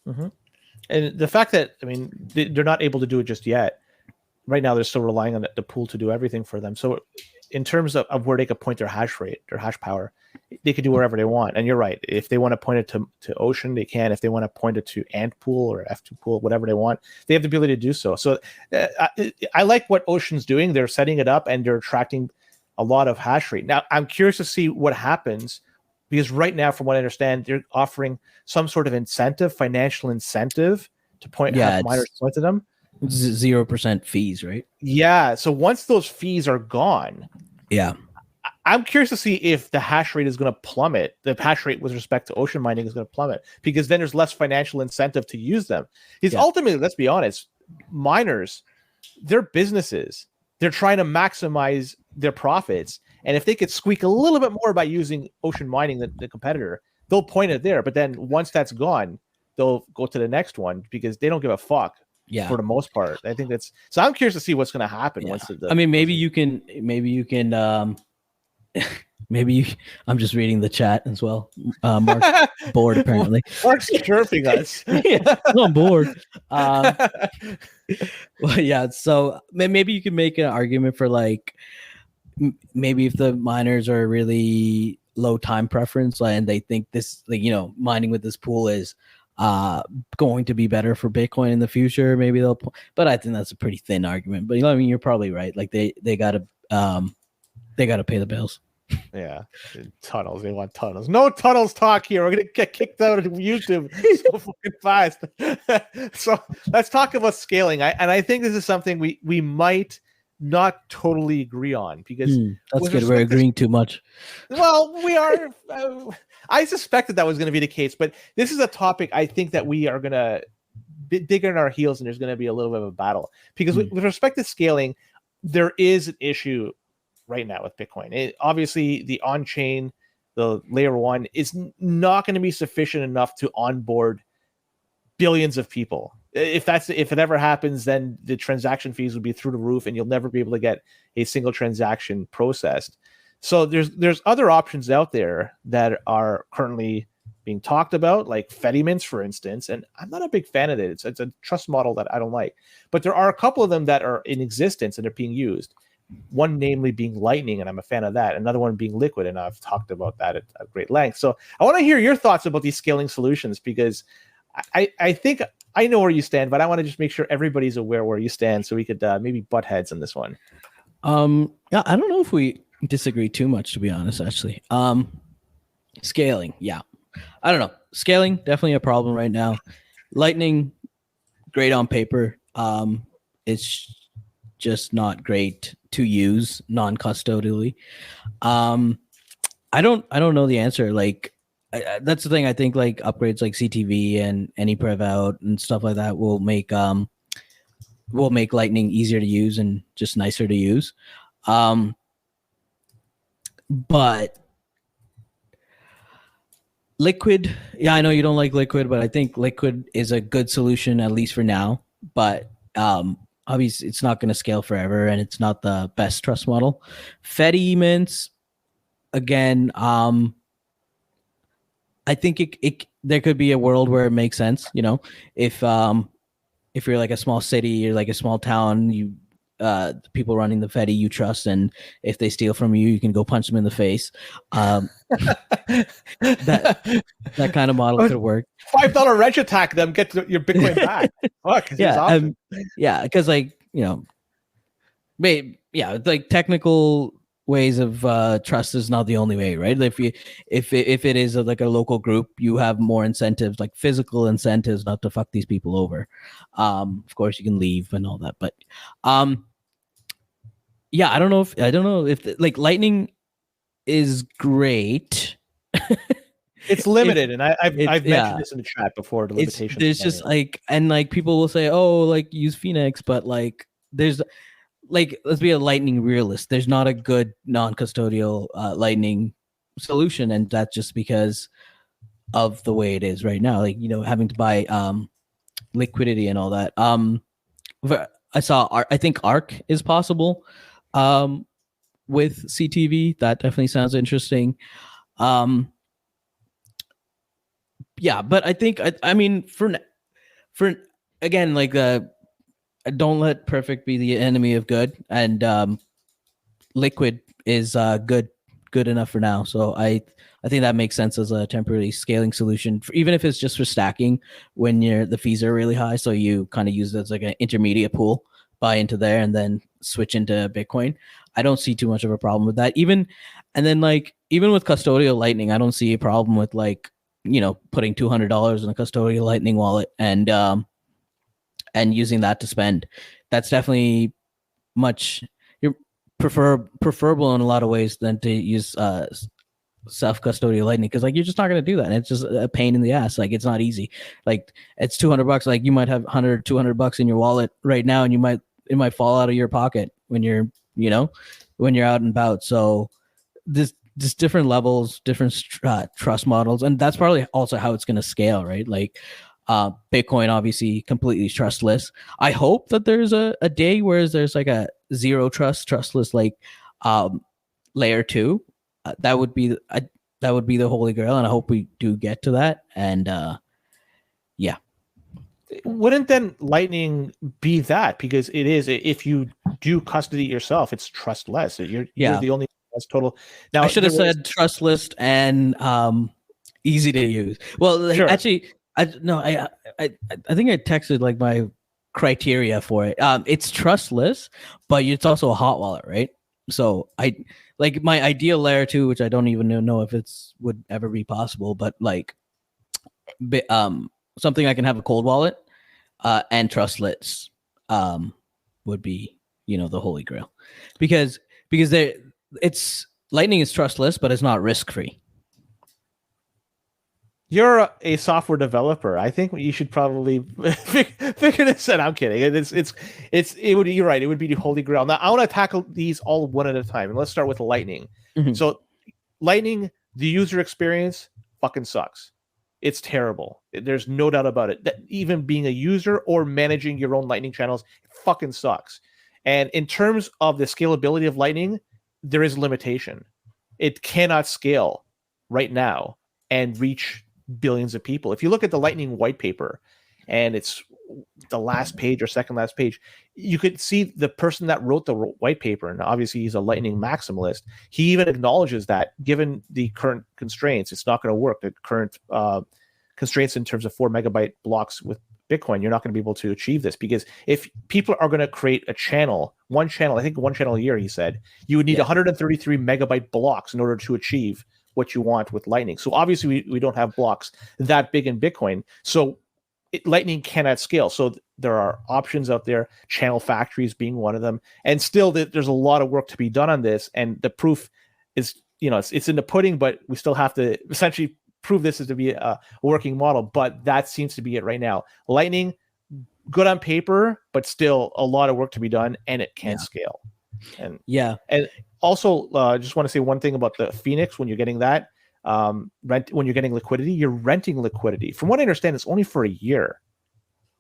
Mm-hmm. And the fact that, I mean, they're not able to do it just yet. Right now, they're still relying on the pool to do everything for them. So in terms of where they could point their hash rate, their hash power, they could do wherever they want. And you're right. If they want to point it to Ocean, they can. If they want to point it to Ant Pool or F2 Pool, whatever they want, they have the ability to do so. So I like what Ocean's doing. They're setting it up and they're attracting a lot of hash rate. Now, I'm curious to see what happens, because right now, from what I understand, they're offering some sort of incentive, financial incentive to have miners point to them. 0% fees, right? Yeah. So once those fees are gone, I'm curious to see if the hash rate is going to plummet. The hash rate with respect to ocean mining is going to plummet, because then there's less financial incentive to use them. Because ultimately, let's be honest, miners, they're businesses. They're trying to maximize their profits. And if they could squeak a little bit more by using ocean mining than the competitor, they'll point it there. But then once that's gone, they'll go to the next one, because they don't give a fuck. Yeah, for the most part. I think that's so. I'm curious to see what's going to happen once. Maybe you can. I'm just reading the chat as well. Mark's bored apparently. Mark's chirping us. I'm bored. Well, yeah. So maybe you can make an argument for maybe if the miners are really low time preference and they think this, mining with this pool is going to be better for Bitcoin in the future, maybe they'll. But I think that's a pretty thin argument. But you're probably right. They gotta pay the bills. Yeah, tunnels. They want tunnels. No tunnels talk here. We're gonna get kicked out of YouTube so fucking fast. So let's talk about scaling. I think this is something we might not totally agree on, because that's good. We're agreeing too much. Well, we are. I suspected that was going to be the case, but this is a topic I think that we are going to dig in our heels, and there's going to be a little bit of a battle, because with respect to scaling, there is an issue right now with Bitcoin. Obviously, the on-chain, the layer 1 is not going to be sufficient enough to onboard billions of people. If it ever happens, then the transaction fees would be through the roof, and you'll never be able to get a single transaction processed. So there's other options out there that are currently being talked about, like Fedimints, for instance. And I'm not a big fan of it. It's a trust model that I don't like. But there are a couple of them that are in existence and are being used. One namely being Lightning, and I'm a fan of that. Another one being Liquid, and I've talked about that at great length. So I want to hear your thoughts about these scaling solutions, because I think I know where you stand, but I want to just make sure everybody's aware where you stand, so we could maybe butt heads on this one. Yeah, I don't know if we disagree too much, to be honest, actually. Scaling, yeah. I don't know. Scaling, definitely a problem right now. Lightning, great on paper. It's just not great to use non-custodially. I don't know the answer. Like, that's the thing. I think like upgrades like CTV and any Prev out and stuff like that will make Lightning easier to use and just nicer to use. But Liquid, yeah, I know you don't like Liquid, but I think Liquid is a good solution, at least for now. But obviously, it's not going to scale forever, and it's not the best trust model. Fedimints, again, I think it there could be a world where it makes sense. You know, if you're like a small city or like a small town, you the people running the Fedi you trust, and if they steal from you, you can go punch them in the face. That kind of model could work. $5 wrench attack them, get your Bitcoin back. Fuck, yeah, because like, you know, like technical ways of trust is not the only way, right? If it is like a local group, you have more incentives, like physical incentives, not to fuck these people over. Of course, you can leave and all that, but yeah, I don't know if like Lightning is great. It's limited, and I've mentioned this in the chat before. The limitations. There's just like, and like people will say, oh, like use Phoenix, but like there's like, let's be a Lightning realist. There's not a good non-custodial Lightning solution, and that's just because of the way it is right now. Like, you know, having to buy liquidity and all that. I think Arc is possible with CTV. That definitely sounds interesting. Yeah, but I think I mean for again, like don't let perfect be the enemy of good, and Liquid is good enough for now. So I think that makes sense as a temporary scaling solution, even if it's just for stacking when the fees are really high. So you kind of use it as like an intermediate pool, buy into there, and then switch into Bitcoin. I don't see too much of a problem with that. Even with custodial Lightning, I don't see a problem with, like, you know, putting $200 in a custodial Lightning wallet and using that to spend. That's definitely much preferable in a lot of ways than to use self-custodial Lightning, because like you're just not going to do that, and it's just a pain in the ass. Like, it's not easy. Like, it's $200. Like, you might have $200 in your wallet right now, and it might fall out of your pocket when you're out and about. So this different levels, different trust models, and that's probably also how it's going to scale, right? Like, Bitcoin obviously completely trustless. I hope that there's a day where there's like a zero trustless, like layer 2. That would be the holy grail, and I hope we do get to that. And yeah. Wouldn't then Lightning be that? Because it is, if you do custody yourself, it's trustless. You're the only that's total. Now, I should have said trustless and easy to use. Well, sure. Actually, I think I texted like my criteria for it. It's trustless, but it's also a hot wallet, right? So I like my ideal layer 2, which I don't even know if it's would ever be possible, but like something I can have a cold wallet and trustless would be, you know, the holy grail, because Lightning is trustless, but it's not risk free. You're a software developer. I think you should probably figure this out. I'm kidding. You're right. It would be the holy grail. Now I want to tackle these all one at a time, and let's start with Lightning. Mm-hmm. So Lightning The user experience fucking sucks. It's terrible. There's no doubt about it. That even being a user or managing your own Lightning channels, it fucking sucks. And in terms of the scalability of Lightning, there is limitation. It cannot scale right now and reach billions of people. If you look at the Lightning white paper, and it's the last page or second last page, you could see the person that wrote the white paper, and obviously he's a Lightning maximalist. He even acknowledges that given the current constraints, it's not going to work. The current constraints in terms of 4 megabyte blocks with Bitcoin, you're not going to be able to achieve this, because if people are going to create a channel, one channel a year, he said, you would need 133 megabyte blocks in order to achieve what you want with Lightning. So obviously we don't have blocks that big in Bitcoin. So Lightning cannot scale. So there are options out there, channel factories being one of them. And still there's a lot of work to be done on this. And the proof is, it's in the pudding, but we still have to essentially prove this is to be a working model. But that seems to be it right now. Lightning, good on paper, but still a lot of work to be done, and it can't scale. And also just want to say one thing about the Phoenix. When you're getting that, when you're getting liquidity, you're renting liquidity. From what I understand, it's only for a year.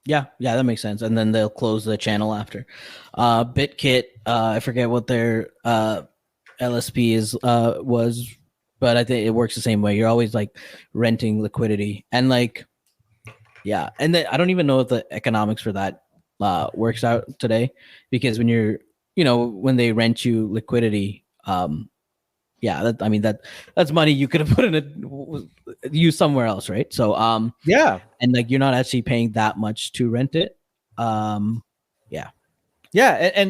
Yeah, that makes sense. And then they'll close the channel after. BitKit, I forget what their LSP was, but I think it works the same way. You're always like renting liquidity, and and then I don't even know if the economics for that works out today, because when you're, when they rent you liquidity, that's money you could have put in it, used somewhere else, right? So and like you're not actually paying that much to rent it. And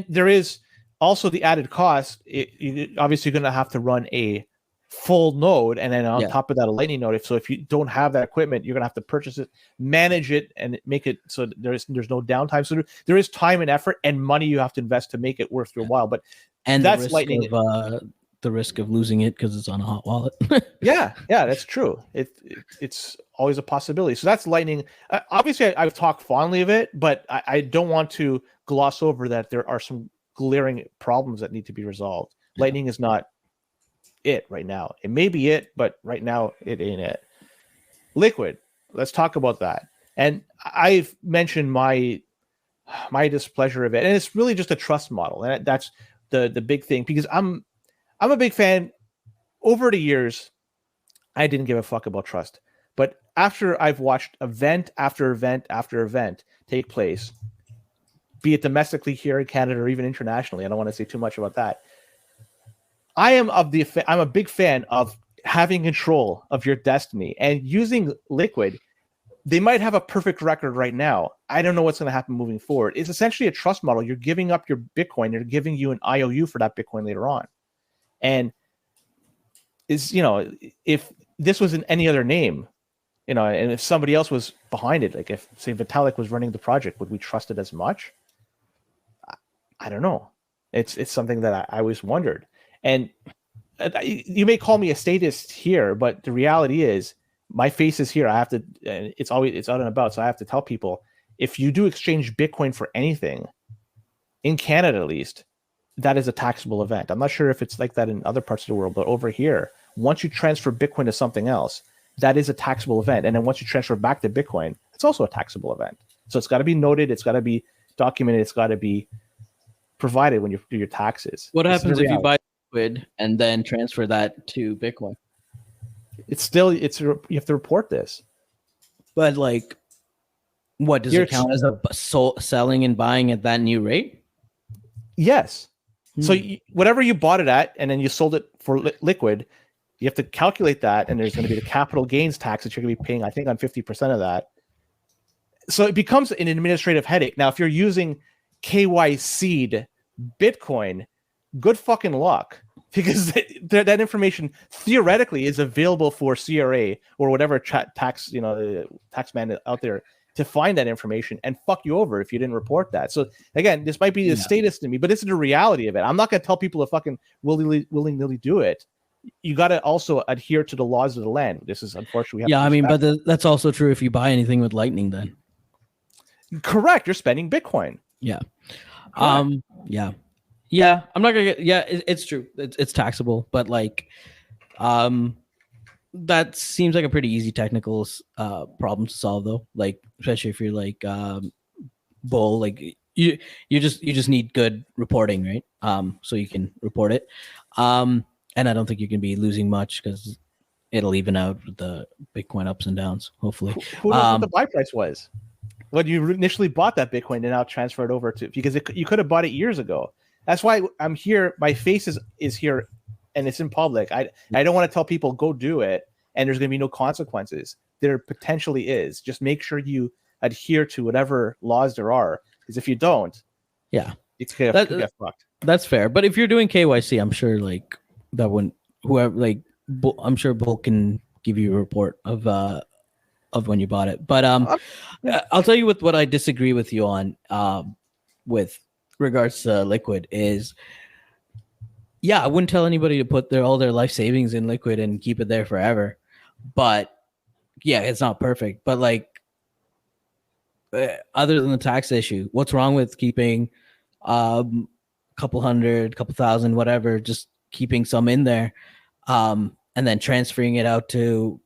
there is also the added cost. You obviously going to have to run a full node, and then on top of that a Lightning node. So if you don't have that equipment, you're going to have to purchase it, manage it, and make it so there's no downtime. So there is time and effort and money you have to invest to make it worth your while. But that's Lightning. The risk of losing it because it's on a hot wallet. yeah, that's true. It's always a possibility. So that's Lightning. Obviously, I've talked fondly of it, but I don't want to gloss over that there are some glaring problems that need to be resolved. Lightning is not it right now. It may be it, but right now it ain't it. Liquid. Let's talk about that. And I've mentioned my displeasure of it, and it's really just a trust model, and that's the big thing, because I'm a big fan. Over the years, I didn't give a fuck about trust. But after I've watched event after event after event take place, be it domestically here in Canada or even internationally, I don't want to say too much about that, I'm a big fan of having control of your destiny. And using Liquid, they might have a perfect record right now. I don't know what's going to happen moving forward. It's essentially a trust model. You're giving up your Bitcoin. They're giving you an IOU for that Bitcoin later on. And if this was in any other name, and if somebody else was behind it, like if say Vitalik was running the project, would we trust it as much? I don't know. It's something that I always wondered. And you may call me a statist here, but the reality is my face is here. I have to, and it's out and about. So I have to tell people, if you do exchange Bitcoin for anything in Canada, at least, that is a taxable event. I'm not sure if it's like that in other parts of the world, but over here, once you transfer Bitcoin to something else, that is a taxable event. And then once you transfer back to Bitcoin, it's also a taxable event. So it's got to be noted. It's got to be documented. It's got to be provided when you do your taxes. What happens if you buy Liquid and then transfer that to Bitcoin? You have to report this. But like, what does it count as a selling and buying at that new rate? Yes. So whatever you bought it at, and then you sold it for Liquid, you have to calculate that, and there's going to be the capital gains tax that you're going to be paying, I think, on 50% of that. So it becomes an administrative headache. Now, if you're using KYC'd Bitcoin, good fucking luck, because that information theoretically is available for CRA or whatever tax man out there to find that information and fuck you over if you didn't report that. So again, this might be the statist to me, but this is the reality of it. I'm not going to tell people to fucking willy-nilly do it. You got to also adhere to the laws of the land. This is unfortunately. But that's also true if you buy anything with Lightning then. Correct. You're spending Bitcoin. Yeah. I'm not gonna get. Yeah, it's true. It's taxable, but like, that seems like a pretty easy technical problem to solve, though. Like, especially if you're like bull, like you just need good reporting, right? So you can report it. And I don't think you can be losing much because it'll even out with the Bitcoin ups and downs, hopefully. Who knows what the buy price was when you initially bought that Bitcoin and now transferred over to, because you could have bought it years ago. That's why I'm here. My face is here and it's in public. I don't want to tell people go do it and there's going to be no consequences. There potentially is. Just make sure you adhere to whatever laws there are, because if you don't, yeah, it's gonna get fucked. That's fair. But if you're doing KYC, I'm sure like that wouldn't, whoever, like I'm sure Bull can give you a report of when you bought it. But I'll tell you what I disagree with you on with regards to Liquid is, yeah, I wouldn't tell anybody to put all their life savings in Liquid and keep it there forever. But yeah, it's not perfect. But like, other than the tax issue, what's wrong with keeping couple hundred, couple thousand, whatever, just keeping some in there, and then transferring it out to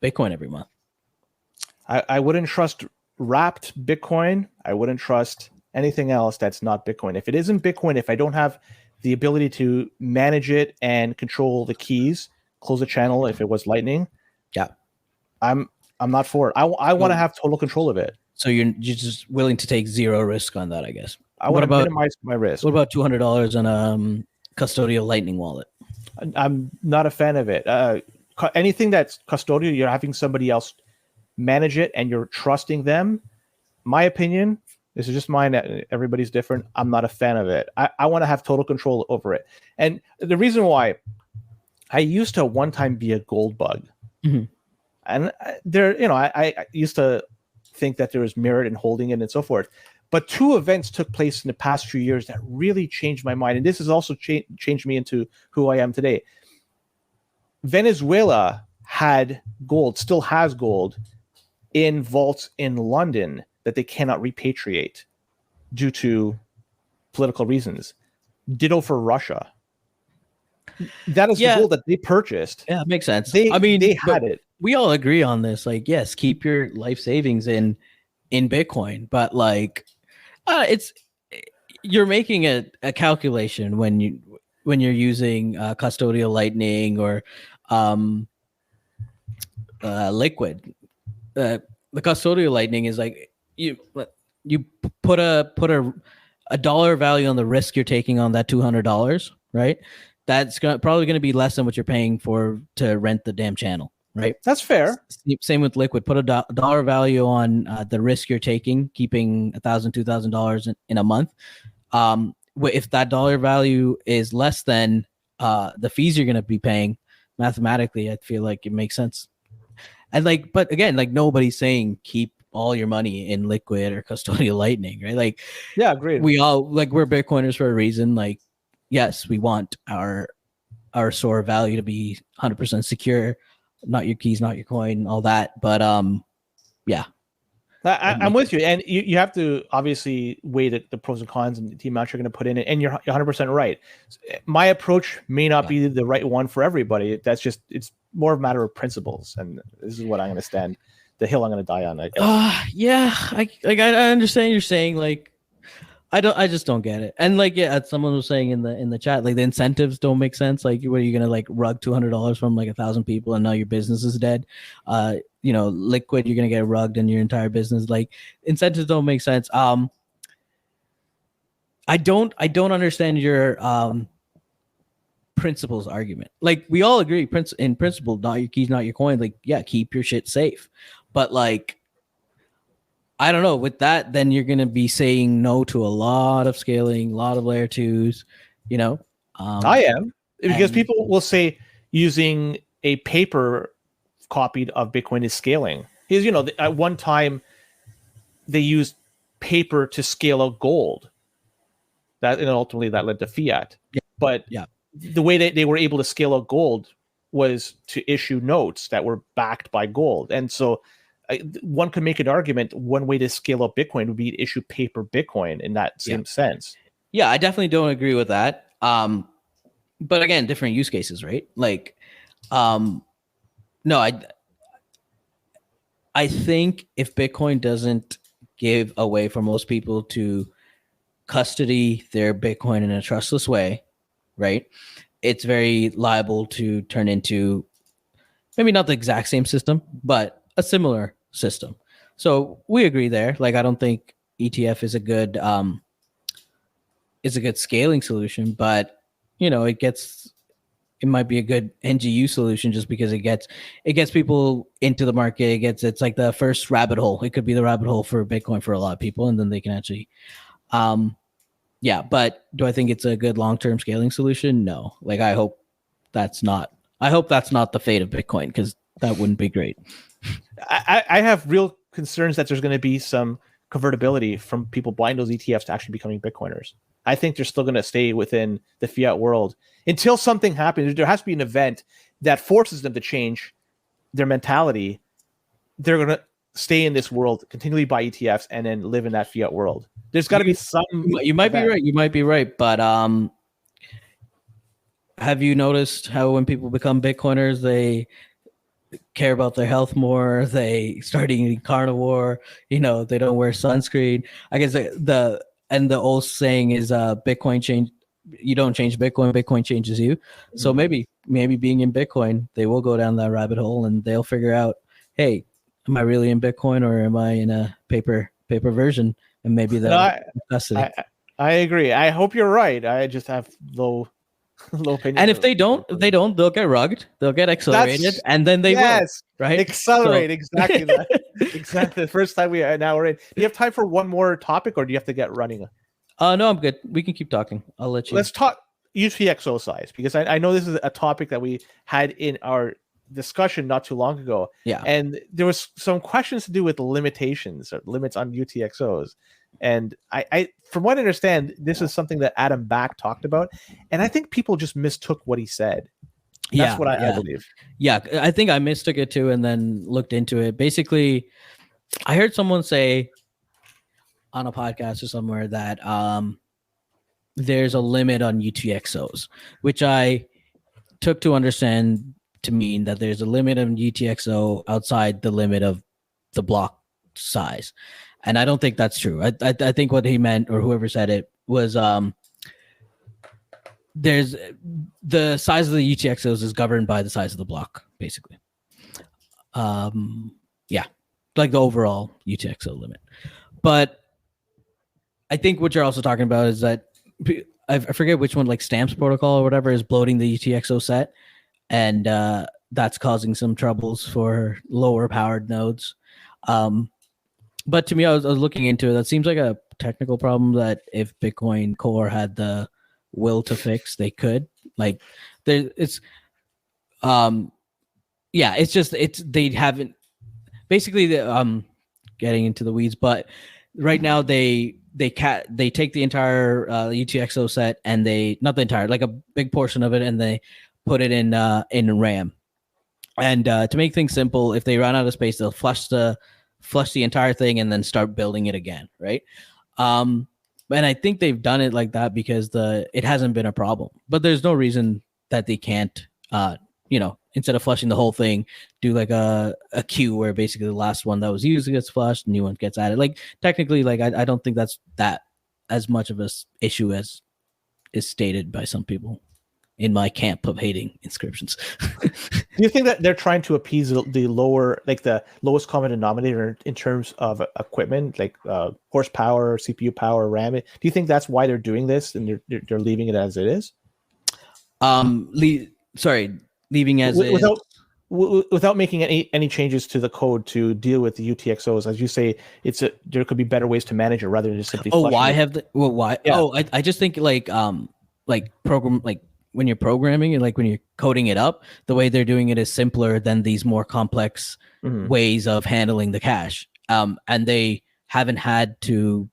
Bitcoin every month? I wouldn't trust wrapped Bitcoin. I wouldn't trust anything else that's not Bitcoin. If it isn't Bitcoin, if I don't have the ability to manage it and control the keys, close the channel if it was Lightning, yeah, I'm not for it. I want to have total control of it. So you're just willing to take zero risk on that, I guess. I want to minimize my risk. What about $200 on a custodial Lightning wallet? I'm not a fan of it. Anything that's custodial, you're having somebody else manage it and you're trusting them. My opinion, this is just mine. Everybody's different. I'm not a fan of it. I want to have total control over it. And the reason why, I used to one time be a gold bug. Mm-hmm. And I used to think that there was merit in holding it and so forth. But two events took place in the past few years that really changed my mind. And this has also changed me into who I am today. Venezuela had gold, still has gold, in vaults in London that they cannot repatriate due to political reasons. Ditto for Russia. That is the gold that they purchased. Yeah, it makes sense. They had it. We all agree on this. Like, yes, keep your life savings in Bitcoin, but like, you're making a calculation when you're using custodial Lightning or Liquid. The custodial Lightning is like you put a dollar value on the risk you're taking on that $200, right? That's probably going to be less than what you're paying to rent the damn channel, right? That's fair. Same with Liquid. Put a dollar value on the risk you're taking, keeping $1,000, $2,000 in a month. If that dollar value is less than the fees you're going to be paying, mathematically, I feel like it makes sense. And like, but again, like nobody's saying keep all your money in Liquid or custodial Lightning, right? Like, yeah, agreed. We all like, we're Bitcoiners for a reason. Like, yes, we want our store of value to be 100% secure, not your keys, not your coin, all that. But yeah, I'm with you, and you have to obviously weigh the pros and cons and the amount you're going to put in it. And you're 100% right. My approach may not be the right one for everybody. That's just, it's more of a matter of principles, and this is what I'm going to stand, the hill I'm going to die on. I guess. Yeah, I understand you're saying, like, I just don't get it. And like, yeah, as someone was saying in the chat, like the incentives don't make sense. Like, what are you gonna like rug $200 from like 1,000 people and now your business is dead? Liquid, you're gonna get rugged and your entire business. Like, incentives don't make sense. I don't understand your principles argument. Like, we all agree, in principle, not your keys, not your coin. Like, yeah, keep your shit safe. But like, I don't know, with that, then you're going to be saying no to a lot of scaling, a lot of layer twos, I am, because people will say using a paper copy of Bitcoin is scaling. Because, at one time they used paper to scale out gold. And ultimately that led to fiat. Yeah. But the way that they were able to scale out gold was to issue notes that were backed by gold. And so one could make an argument, one way to scale up Bitcoin would be to issue paper Bitcoin in that same sense. Yeah, I definitely don't agree with that. But again, different use cases, right? Like, now No, I think if Bitcoin doesn't give a way for most people to custody their Bitcoin in a trustless way, right? It's very liable to turn into maybe not the exact same system, but a similar system. So we agree there. Like, I don't think ETF is a good scaling solution, but it might be a good NGU solution just because it gets people into the market. It's like the first rabbit hole. It could be the rabbit hole for Bitcoin for a lot of people, and then they can actually, But do I think it's a good long-term scaling solution? No. Like, I hope that's not the fate of Bitcoin, because that wouldn't be great. I have real concerns that there's going to be some convertibility from people buying those ETFs to actually becoming Bitcoiners. I think they're still going to stay within the fiat world until something happens. There has to be an event that forces them to change their mentality. They're going to stay in this world, continually buy ETFs, and then live in that fiat world. There's got to be some. You might be right. You might be right, but have you noticed how when people become Bitcoiners, they care about their health more? They start eating carnivore. They don't wear sunscreen. I guess the old saying is Bitcoin change. You don't change Bitcoin. Bitcoin changes you. Mm-hmm. So maybe being in Bitcoin, they will go down that rabbit hole and they'll figure out, hey, am I really in Bitcoin or am I in a paper version? And maybe they'll I agree. I hope you're right. I just have low opinion. And if they don't, they'll get rugged. They'll get accelerated, and then they will. Right? Accelerate. Exactly that. Exactly. The first time we're in. Do you have time for one more topic, or do you have to get running? No, I'm good. We can keep talking. I'll let you. Let's talk UTXO size, because I know this is a topic that we had in our discussion not too long ago. Yeah. And there was some questions to do with limitations or limits on UTXOs. And I from what I understand, this is something that Adam Back talked about. And I think people just mistook what he said. That's what I believe. Yeah, I think I mistook it too and then looked into it. Basically, I heard someone say on a podcast or somewhere that there's a limit on UTXOs, which I took to understand to mean that there's a limit on UTXO outside the limit of the block size. And I don't think that's true. I think what he meant, or whoever said it, was there's the size of the UTXOs is governed by the size of the block, basically. Like the overall UTXO limit. But I think what you're also talking about is that I forget which one, like Stamps protocol or whatever, is bloating the UTXO set, and that's causing some troubles for lower powered nodes. But to me, I was looking into it. That seems like a technical problem that if Bitcoin Core had the will to fix, they could. Like, it's they haven't. Basically, getting into the weeds, but right now they take the entire UTXO set and they, not the entire, like a big portion of it, and they put it in RAM. And to make things simple, if they run out of space, they'll flush the entire thing and then start building it again, right? And I think they've done it like that because it hasn't been a problem. But there's no reason that they can't, instead of flushing the whole thing, do like a queue where basically the last one that was used gets flushed, new one gets added. Like, technically, like I don't think that's that as much of a issue as is stated by some people in my camp of hating inscriptions. Do you think that they're trying to appease the lower, like the lowest common denominator in terms of equipment, like horsepower, CPU power, RAM? Do you think that's why they're doing this and they're leaving it as it is? Leaving as without, is. Without making any changes to the code to deal with the UTXOs, as you say, there could be better ways to manage it rather than just simply. Why? Yeah. I just think like program, like when you're programming and like when you're coding it up, the way they're doing it is simpler than these more complex ways of handling the cache. And they haven't had to.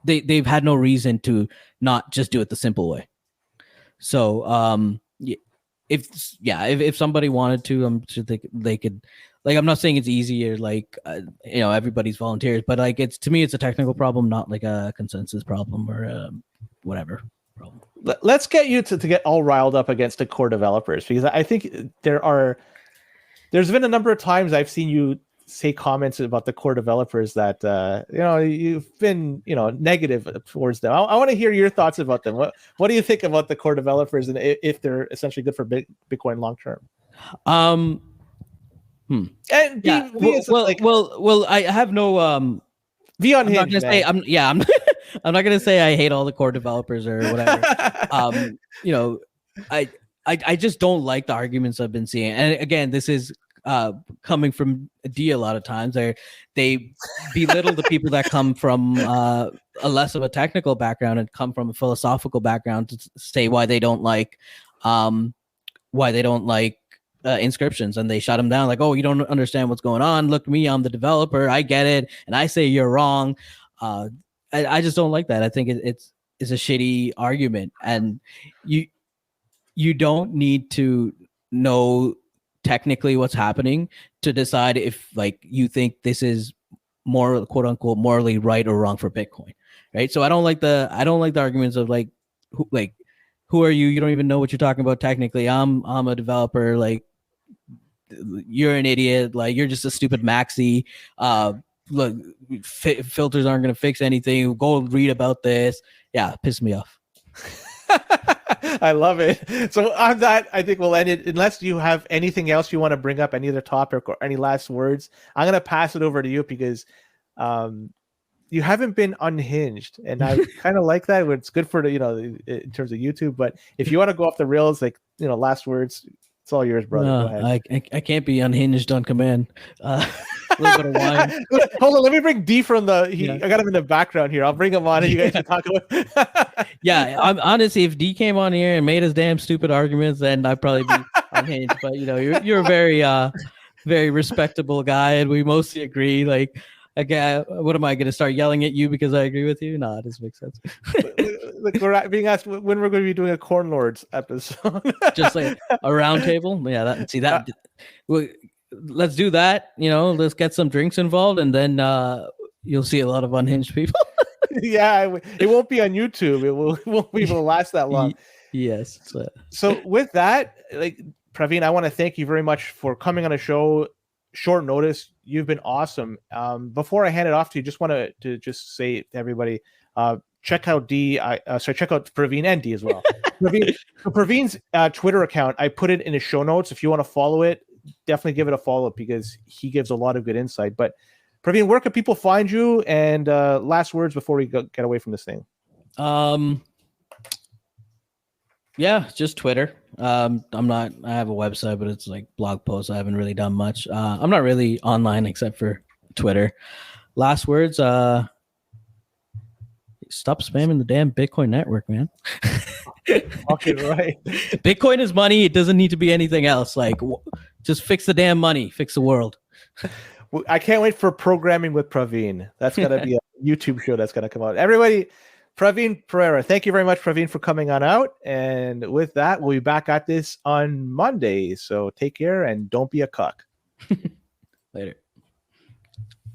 They've had no reason to not just do it the simple way. So if somebody wanted to, I'm sure they could. Like, I'm not saying it's easier, like everybody's volunteers, but like to me it's a technical problem, not like a consensus problem or whatever problem. Let's get you to get all riled up against the core developers, because I think there are there's been a number of times I've seen you say comments about the core developers that you've been negative towards them. I want to hear your thoughts about them. What do you think about the core developers and if they're essentially good for Bitcoin long term? And well, I have no be unhinged. I'm not gonna say I'm not gonna say I hate all the core developers or whatever. I just don't like the arguments I've been seeing. And again, this is coming from D a lot of times. They belittle the people that come from a less of a technical background and come from a philosophical background to say why they don't like inscriptions, and they shut them down like, oh, you don't understand what's going on. Look, me, I'm the developer, I get it, and I say you're wrong. I just don't like that. I think it's a shitty argument, and you don't need to know technically what's happening to decide if like you think this is more quote unquote morally right or wrong for Bitcoin, right? So I don't like the arguments of who are you? You don't even know what you're talking about technically. I'm a developer. Like, you're an idiot. Like, you're just a stupid Maxi. Look, filters aren't going to fix anything. Go read about this. Yeah, piss me off. I love it. So on that, I think we'll end it. Unless you have anything else you want to bring up, any other topic or any last words, I'm going to pass it over to you because you haven't been unhinged, and I kind of like that. It's good for in terms of YouTube. But if you want to go off the rails, last words, it's all yours, brother. Go ahead. I can't be unhinged on command. A little bit of wine. Hold on, let me bring D from I got him in the background here. I'll bring him on, and you guys can talk about. Yeah, I'm honestly, if D came on here and made his damn stupid arguments, then I'd probably be unhinged. But you're a very very respectable guy, and we mostly agree. Like, okay, what am I going to start yelling at you because I agree with you? No, it doesn't make sense. Like, we're being asked when we're going to be doing a Corn Lords episode. Just like a round table. Yeah, let's do that. Let's get some drinks involved, and then you'll see a lot of unhinged people. Yeah, it won't be on YouTube. It won't be able to last that long. Yes. So with that, Praveen, I want to thank you very much for coming on a show. Short notice, you've been awesome. Before I hand it off to you, just want to just say to everybody, check out check out Praveen and D as well. Praveen's Twitter account, I put it in the show notes. If you want to follow it, definitely give it a follow because he gives a lot of good insight. But Praveen, where can people find you? And last words before we get away from this thing. Yeah, just Twitter. I have a website, but it's like blog posts. I haven't really done much. I'm not really online except for Twitter. Last words, stop spamming the damn Bitcoin network, man. Okay, right. Bitcoin is money. It doesn't need to be anything else. Like, just fix the damn money. Fix the world. I can't wait for Programming with Praveen. That's going to be a YouTube show that's going to come out. Everybody, Praveen Perera. Thank you very much, Praveen, for coming on out. And with that, we'll be back at this on Monday. So take care and don't be a cuck. Later.